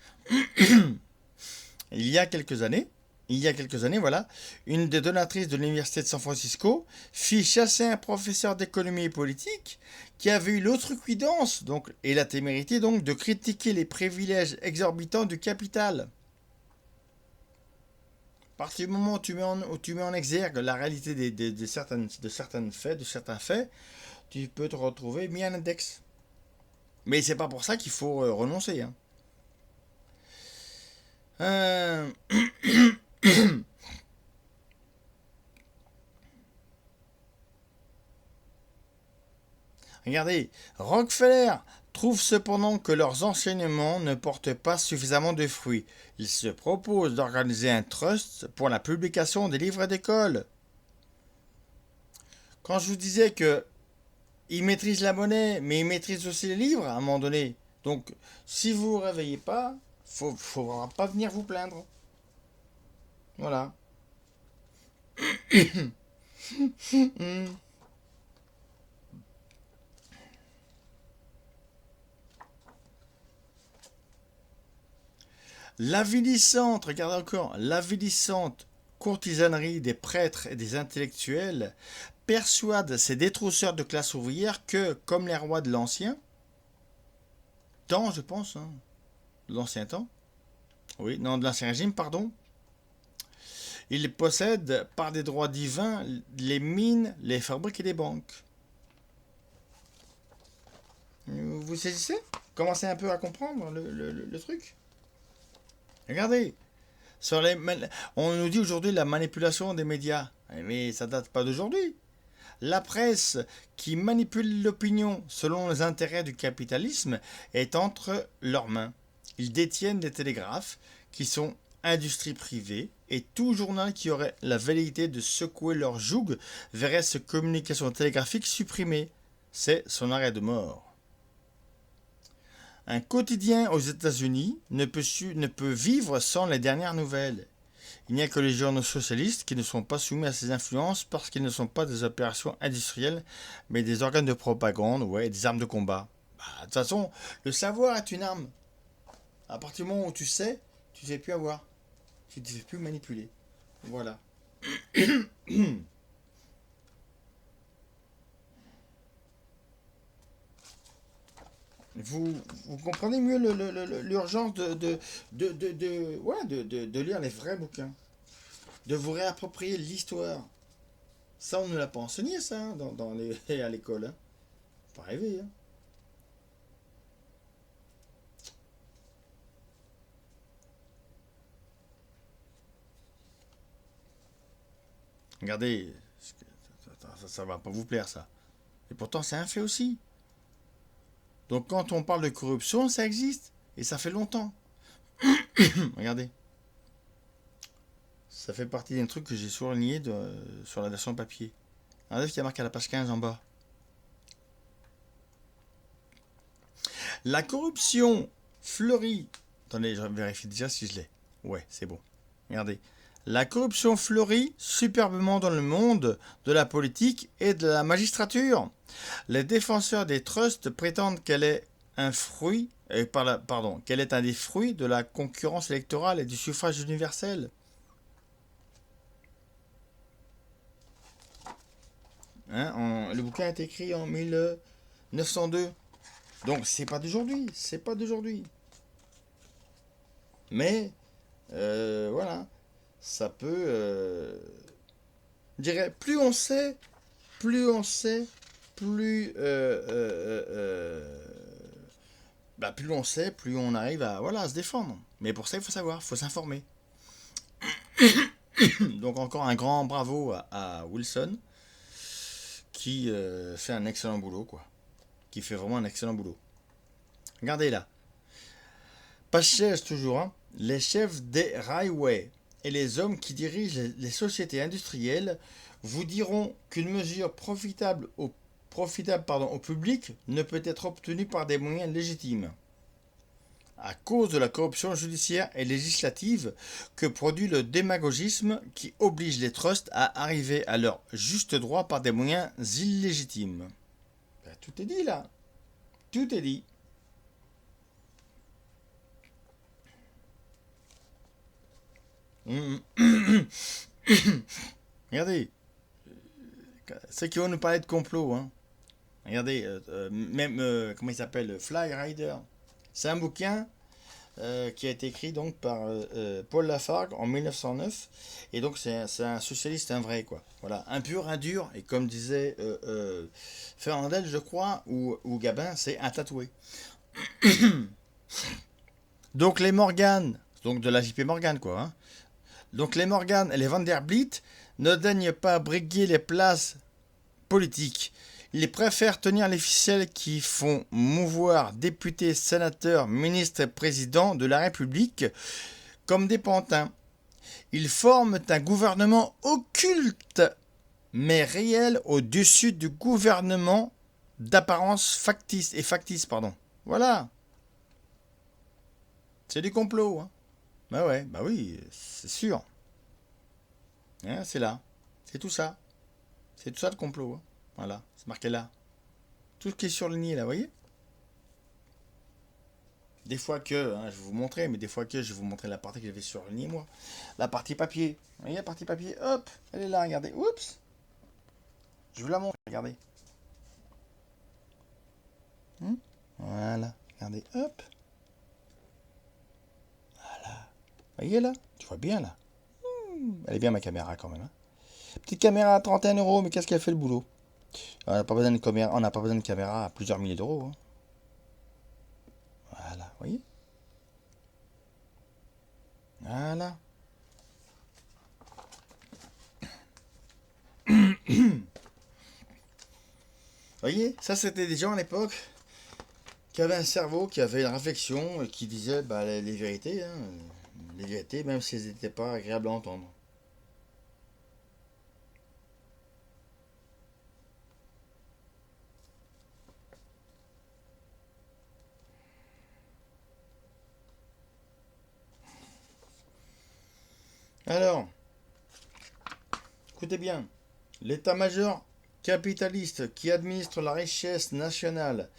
Il y a quelques années, voilà, une des donatrices de l'université de San Francisco fit chasser un professeur d'économie et politique qui avait eu l'outrecuidance et la témérité donc de critiquer les privilèges exorbitants du capital. À partir du moment où tu mets en exergue la réalité de certains faits, tu peux te retrouver mis en index. Mais c'est pas pour ça qu'il faut renoncer. Hein. Regardez, Rockefeller trouve cependant que leurs enseignements ne portent pas suffisamment de fruits. Ils se proposent d'organiser un trust pour la publication des livres d'école. Quand je vous disais que ils maîtrisent la monnaie, mais ils maîtrisent aussi les livres à un moment donné. Donc, si vous ne vous réveillez pas, faudra pas venir vous plaindre. Voilà. L'avilissante, regardez encore, l'avilissante courtisanerie des prêtres et des intellectuels persuade ces détrousseurs de classe ouvrière que, comme les rois de l'ancien temps, je pense, hein, de l'ancien temps, oui, non, de l'ancien régime, pardon, ils possèdent par des droits divins les mines, les fabriques et les banques. Vous saisissez? Commencez un peu à comprendre le truc. Regardez, on nous dit aujourd'hui la manipulation des médias, mais ça date pas d'aujourd'hui. La presse qui manipule l'opinion selon les intérêts du capitalisme est entre leurs mains. Ils détiennent des télégraphes qui sont industrie privée et tout journal qui aurait la velléité de secouer leur joug verrait sa communication télégraphique supprimée. C'est son arrêt de mort. Un quotidien aux États-Unis ne peut vivre sans les dernières nouvelles. Il n'y a que les journaux socialistes qui ne sont pas soumis à ces influences parce qu'ils ne sont pas des opérations industrielles, mais des organes de propagande, des armes de combat. De toute façon, le savoir est une arme. À partir du moment où tu sais, tu ne te fais plus avoir. Tu ne te fais plus manipuler. Voilà. Vous comprenez mieux l'urgence de lire les vrais bouquins, de vous réapproprier l'histoire. Ça, on ne l'a pas enseigné, ça, hein, à l'école. Hein. Pas rêver. Hein. Regardez, ça va pas vous plaire, ça. Et pourtant, c'est un fait aussi. Donc, quand on parle de corruption, ça existe. Et ça fait longtemps. Regardez. Ça fait partie d'un truc que j'ai souligné sur la version papier. Regardez ce qu'il y a marqué à la page 15 en bas. La corruption fleurit. Attendez, je vérifie déjà si je l'ai. Ouais, c'est bon. Regardez. La corruption fleurit superbement dans le monde de la politique et de la magistrature. Les défenseurs des trusts prétendent qu'elle est un fruit, qu'elle est un des fruits de la concurrence électorale et du suffrage universel. Hein, le bouquin a été écrit en 1902. Donc c'est pas d'aujourd'hui, Mais voilà, ça peut. Je dirais, plus on sait, plus on arrive à se défendre. Mais pour ça, il faut savoir, il faut s'informer. Donc encore un grand bravo à Wilson, qui fait un excellent boulot, quoi. Qui fait vraiment un excellent boulot. Regardez là. Page 16 toujours, hein. Les chefs des railways et les hommes qui dirigent les sociétés industrielles vous diront qu'une mesure profitable au public ne peut être obtenue par des moyens légitimes. À cause de la corruption judiciaire et législative que produit le démagogisme qui oblige les trusts à arriver à leur juste droit par des moyens illégitimes. Ben, tout est dit là. Tout est dit. Regardez. Ceux qui vont nous parler de complot, hein. Regardez, comment il s'appelle, Fly Rider. C'est un bouquin qui a été écrit donc par Paul Lafargue en 1909. Et donc c'est un socialiste, un vrai, quoi. Voilà, un pur, un dur. Et comme disait Fernandel, je crois, ou Gabin, c'est un tatoué. Donc les Morgan, donc de la JP Morgan, quoi. Hein. Donc les Morgan et les Vanderbilt ne daignent pas briguer les places politiques. Ils préfèrent tenir les ficelles qui font mouvoir députés, sénateurs, ministres et présidents de la République comme des pantins. Ils forment un gouvernement occulte, mais réel au-dessus du gouvernement d'apparence factice. Voilà. C'est du complot. Hein. Bah ouais, bah oui, c'est sûr. Hein, c'est là. C'est tout ça. C'est tout ça le complot. Hein. Voilà, c'est marqué là. Tout ce qui est surligné là, vous voyez? Des fois que, hein, je vais vous montrer, mais des fois que je vais vous montrer la partie que j'avais surlignée moi. La partie papier. Vous voyez la partie papier? Hop, elle est là, regardez. Oups. Je vous la montre, regardez. Voilà, regardez, hop. Voilà. Vous voyez là? Tu vois bien là? Elle est bien ma caméra quand même. Hein. Petite caméra à 31 €, mais qu'est-ce qu'elle fait le boulot? On n'a pas besoin de caméra à plusieurs milliers d'euros. Hein. Voilà, vous voyez? Voilà. Vous voyez, ça c'était des gens à l'époque qui avaient un cerveau, qui avaient une réflexion, et qui disaient bah, les vérités, hein, les vérités, même si elles n'étaient pas agréables à entendre. Alors, écoutez bien, l'état-major capitaliste qui administre la richesse nationale,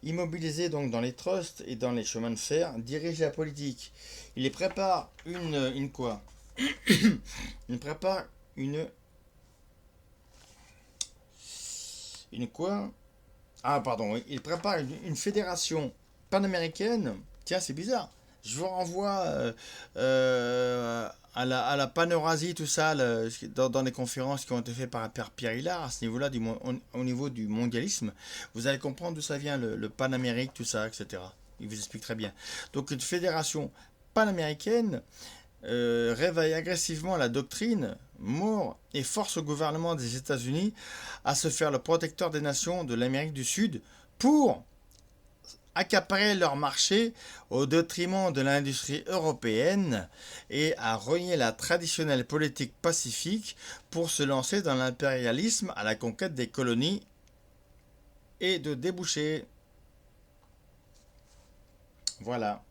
immobilisée donc dans les trusts et dans les chemins de fer, dirige la politique. Il prépare une quoi? Il prépare une quoi? Ah, pardon, oui. Il prépare une fédération panaméricaine. Tiens, c'est bizarre. Je vous renvoie à la Pan-Eurasie, tout ça, dans les conférences qui ont été faites par Pierre Hillard, à ce niveau-là, au niveau du mondialisme. Vous allez comprendre d'où ça vient, le Panamérique, tout ça, etc. Il vous explique très bien. Donc, une fédération panaméricaine réveille agressivement la doctrine, mord et force au gouvernement des États-Unis à se faire le protecteur des nations de l'Amérique du Sud pour accaparer leur marché au détriment de l'industrie européenne et à renier la traditionnelle politique pacifique pour se lancer dans l'impérialisme à la conquête des colonies et de débouchés. Voilà.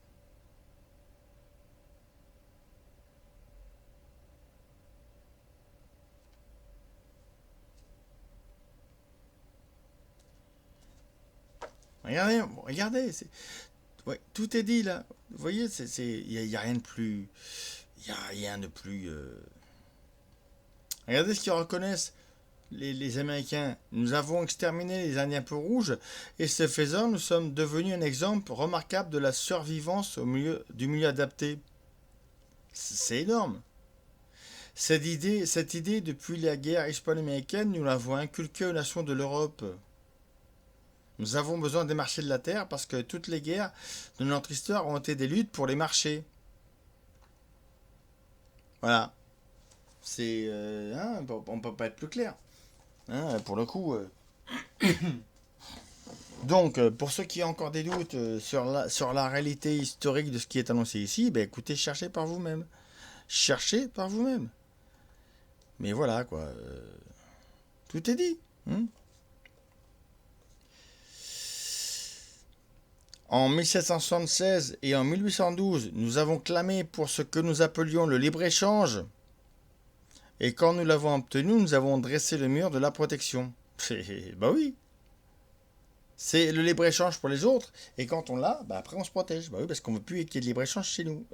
Regardez, ouais, tout est dit là. Vous voyez, il y a rien de plus, il y a rien de plus. Regardez ce qu'ils reconnaissent les Américains. Nous avons exterminé les Indiens peau rouge et ce faisant, nous sommes devenus un exemple remarquable de la survivance du milieu adapté. C'est énorme. Cette idée, depuis la guerre hispano-américaine, nous l'avons inculquée aux nations de l'Europe. Nous avons besoin des marchés de la terre parce que toutes les guerres de notre histoire ont été des luttes pour les marchés. Voilà. C'est... on ne peut pas être plus clair. Hein, pour le coup... Donc, pour ceux qui ont encore des doutes sur la réalité historique de ce qui est annoncé ici, ben écoutez, cherchez par vous-même. Cherchez par vous-même. Mais voilà, quoi. Tout est dit. En 1776 et en 1812, nous avons clamé pour ce que nous appelions le libre-échange. Et quand nous l'avons obtenu, nous avons dressé le mur de la protection. Bah oui. C'est le libre-échange pour les autres. Et quand on l'a, bah après on se protège. Bah oui, parce qu'on ne veut plus qu'il y ait de libre-échange chez nous.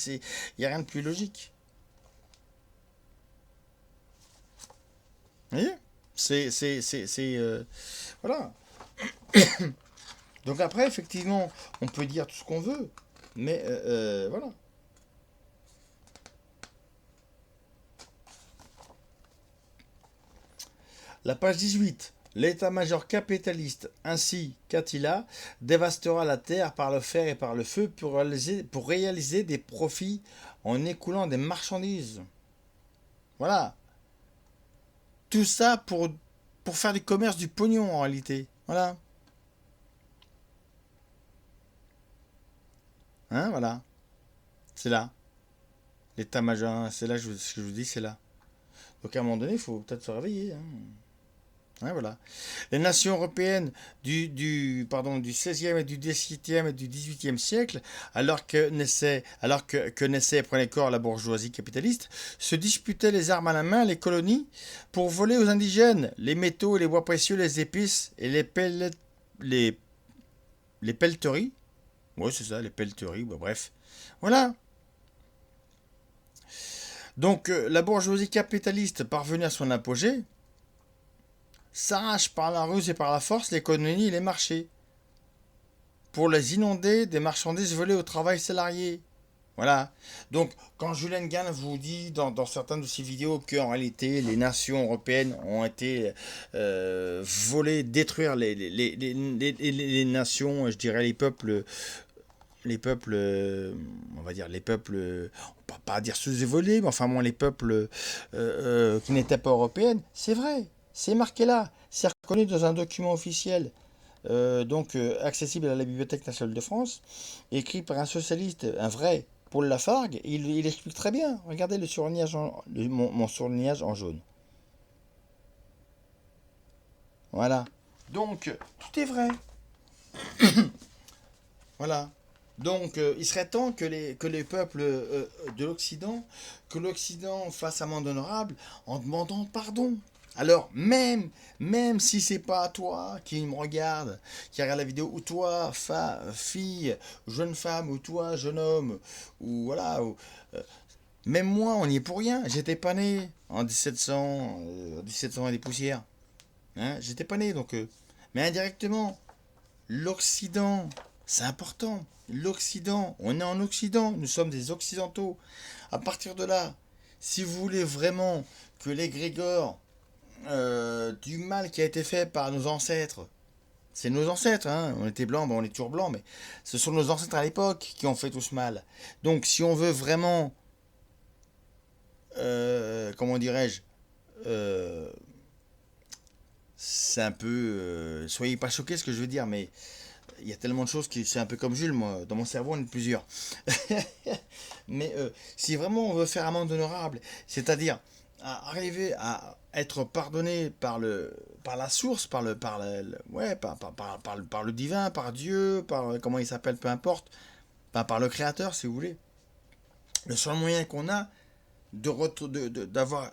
Il n'y a rien de plus logique. Vous voyez ? Voilà. Donc après, effectivement, on peut dire tout ce qu'on veut, mais voilà. La page 18. L'état-major capitaliste ainsi qu'Attila dévastera la terre par le fer et par le feu pour réaliser des profits en écoulant des marchandises. Voilà. Tout ça pour faire du commerce du pognon en réalité. Voilà. Hein, voilà. C'est là. L'état-major, c'est là ce que je vous dis, c'est là. Donc à un moment donné, il faut peut-être se réveiller. Hein. Ouais, voilà. Les nations européennes du 16e et du 17e et du 18e siècle, alors que naissait, prenait corps la bourgeoisie capitaliste, se disputaient les armes à la main, les colonies, pour voler aux indigènes les métaux, les bois précieux, les épices et les pelleteries. Oui, c'est ça, les pelleteries, bah, bref. Voilà. Donc, la bourgeoisie capitaliste parvenue à son apogée, s'arrache par la ruse et par la force les colonies et les marchés, pour les inonder des marchandises volées au travail salarié. Voilà. Donc, quand Julien Gall vous dit dans certaines de ses vidéos qu'en réalité, les nations européennes ont été volées, détruire les nations, je dirais les peuples, on va dire les peuples, on ne peut pas dire sous-évolués, mais enfin bon, les peuples qui n'étaient pas européennes, c'est vrai, c'est marqué là, c'est reconnu dans un document officiel, accessible à la Bibliothèque nationale de France, écrit par un socialiste, un vrai Paul Lafargue, il explique très bien, regardez le surlignage mon surlignage en jaune. Voilà, donc tout est vrai. Voilà. Donc, il serait temps que les peuples de l'Occident, que l'Occident fasse amende honorable en demandant pardon. Alors, même si c'est pas toi qui me regarde, qui regarde la vidéo, ou toi, fille, jeune femme, ou toi, jeune homme, ou voilà, Même moi, on n'y est pour rien. J'étais pas né en 1700 et des poussières. Hein, j'étais pas né, donc... mais indirectement, l'Occident, c'est important. L'Occident, on est en Occident, nous sommes des Occidentaux. À partir de là, si vous voulez vraiment que l'égrégore du mal qui a été fait par nos ancêtres, c'est nos ancêtres, hein, on était blancs, bon, on est toujours blancs, mais ce sont nos ancêtres à l'époque qui ont fait tout ce mal. Donc si on veut vraiment, comment dirais-je, euh, c'est un peu, soyez pas choqués ce que je veux dire, mais il y a tellement de choses qui, c'est un peu comme Jules, moi, dans mon cerveau on est plusieurs. Mais si vraiment on veut faire un monde honorable, c'est-à-dire arriver à être pardonné par la source, par le divin, par Dieu, par comment il s'appelle, peu importe, par le créateur si vous voulez. Le seul moyen qu'on a d'avoir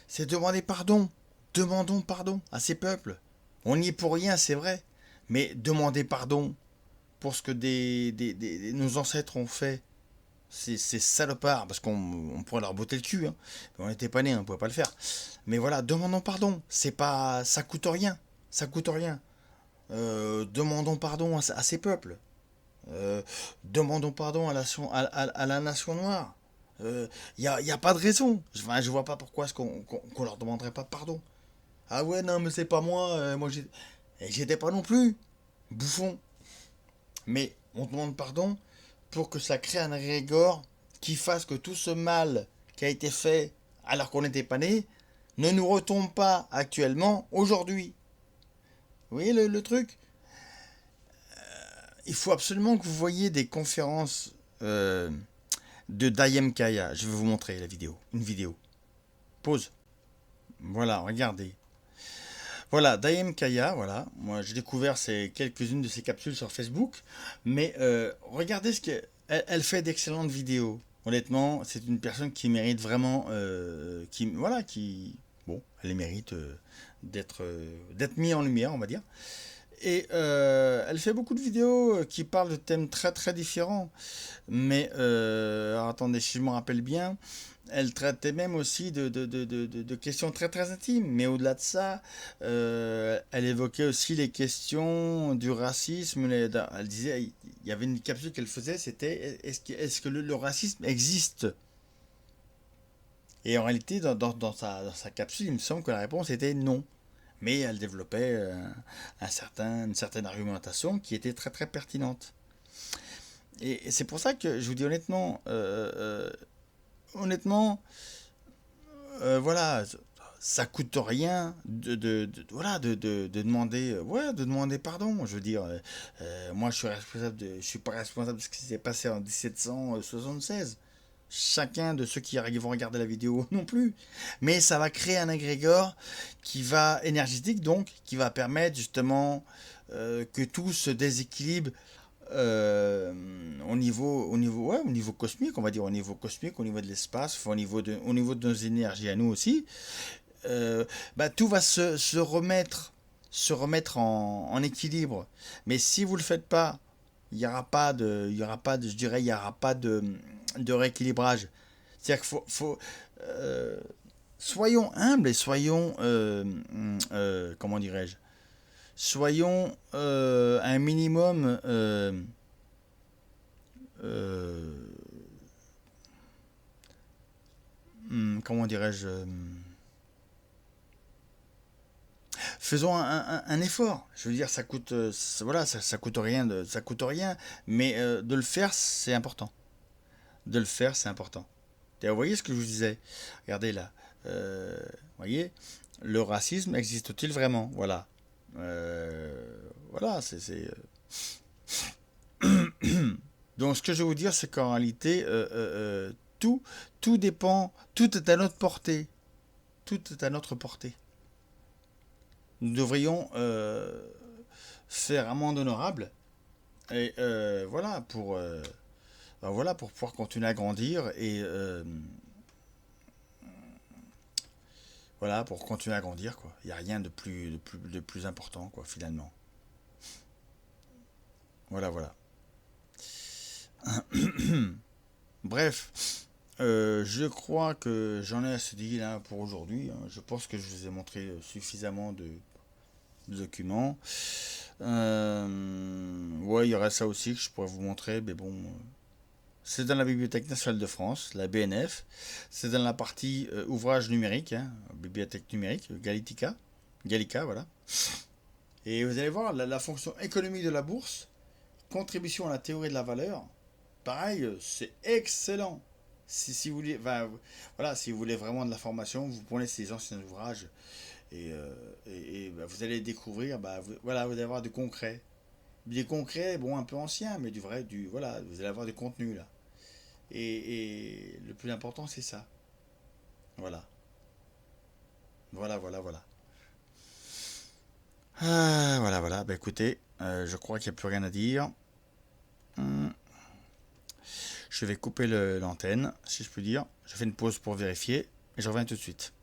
c'est demander pardon. Demandons pardon à ces peuples. On n'y est pour rien, c'est vrai, mais demander pardon pour ce que nos ancêtres ont fait. C'est salopard, parce qu'on pourrait leur botter le cul, hein. On n'était pas nés, on ne pouvait pas le faire. Mais voilà, demandons pardon. C'est pas, ça coûte rien. Ça coûte rien. Demandons pardon à ces peuples. Demandons pardon à la nation noire. Y a pas de raison. Enfin, je vois pas pourquoi est-ce qu'on leur demanderait pas pardon. Ah ouais, non, mais c'est pas moi. Moi, j'étais pas non plus. Bouffon. Mais on demande pardon pour que ça crée un égrégore qui fasse que tout ce mal qui a été fait alors qu'on n'était pas né ne nous retombe pas actuellement, aujourd'hui. Vous voyez le truc? Il faut absolument que vous voyiez des conférences de Dayem Kaya. Je vais vous montrer la vidéo. Une vidéo. Pause. Voilà, regardez. Voilà, Dayem Kaya, voilà. Moi, j'ai découvert quelques-unes de ses capsules sur Facebook. Mais regardez ce qu'elle elle fait d'excellentes vidéos. Honnêtement, c'est une personne qui mérite vraiment... bon, elle les mérite d'être mis en lumière, on va dire. Et elle fait beaucoup de vidéos qui parlent de thèmes très très différents. Mais, alors, attendez, si je me rappelle bien, elle traitait même aussi de questions très très intimes. Mais au-delà de ça, elle évoquait aussi les questions du racisme. Elle disait, il y avait une capsule qu'elle faisait, c'était est-ce que le racisme existe? Et en réalité, dans sa capsule, il me semble que la réponse était non. Mais elle développait une certaine argumentation qui était très très pertinente. Et c'est pour ça que je vous dis honnêtement, voilà, ça coûte rien de demander, de demander pardon. Je veux dire, moi je suis pas responsable de ce qui s'est passé en 1776. Chacun de ceux qui vont regarder la vidéo non plus. Mais ça va créer un agrégore qui va, énergétique donc, qui va permettre justement que tout se déséquilibre au niveau cosmique, on va dire, au niveau cosmique, au niveau de l'espace, au niveau de nos énergies à nous aussi. Tout va se remettre en équilibre. Mais si vous le faites pas, il y aura pas de rééquilibrage. C'est-à-dire qu'il soyons humbles et soyons, comment dirais-je, soyons un minimum, comment dirais-je, faisons un effort. Je veux dire, ça coûte, voilà, ça coûte rien, mais de le faire, c'est important. De le faire, c'est important. Et vous voyez ce que je vous disais? Regardez là. Vous voyez, le racisme existe-t-il vraiment? Voilà. Voilà, Donc, ce que je veux vous dire, c'est qu'en réalité, tout dépend, tout est à notre portée. Tout est à notre portée. Nous devrions faire un monde honorable. Et voilà, pour pouvoir continuer à grandir et voilà, pour continuer à grandir, quoi. Il n'y a rien de plus important, quoi, finalement. Voilà. Bref, Je crois que j'en ai assez dit là pour aujourd'hui, hein. Je pense que je vous ai montré suffisamment de documents. Ouais, il y aurait ça aussi que je pourrais vous montrer, mais bon, c'est dans la Bibliothèque nationale de France, la BNF. C'est dans la partie ouvrage numérique, hein, bibliothèque numérique, Gallica, voilà. Et vous allez voir la fonction économique de la bourse, contribution à la théorie de la valeur. Pareil, c'est excellent. Si vous voulez, voilà, si vous voulez vraiment de l'information, vous prenez ces anciens ouvrages et vous allez découvrir, voilà, vous allez avoir du concret. Des concrets, bon, un peu anciens, mais du vrai, voilà, vous allez avoir du contenu là. Et le plus important, c'est ça. Voilà. Voilà. Voilà. Bah écoutez, je crois qu'il n'y a plus rien à dire. Je vais couper l'antenne, si je peux dire. Je fais une pause pour vérifier et je reviens tout de suite.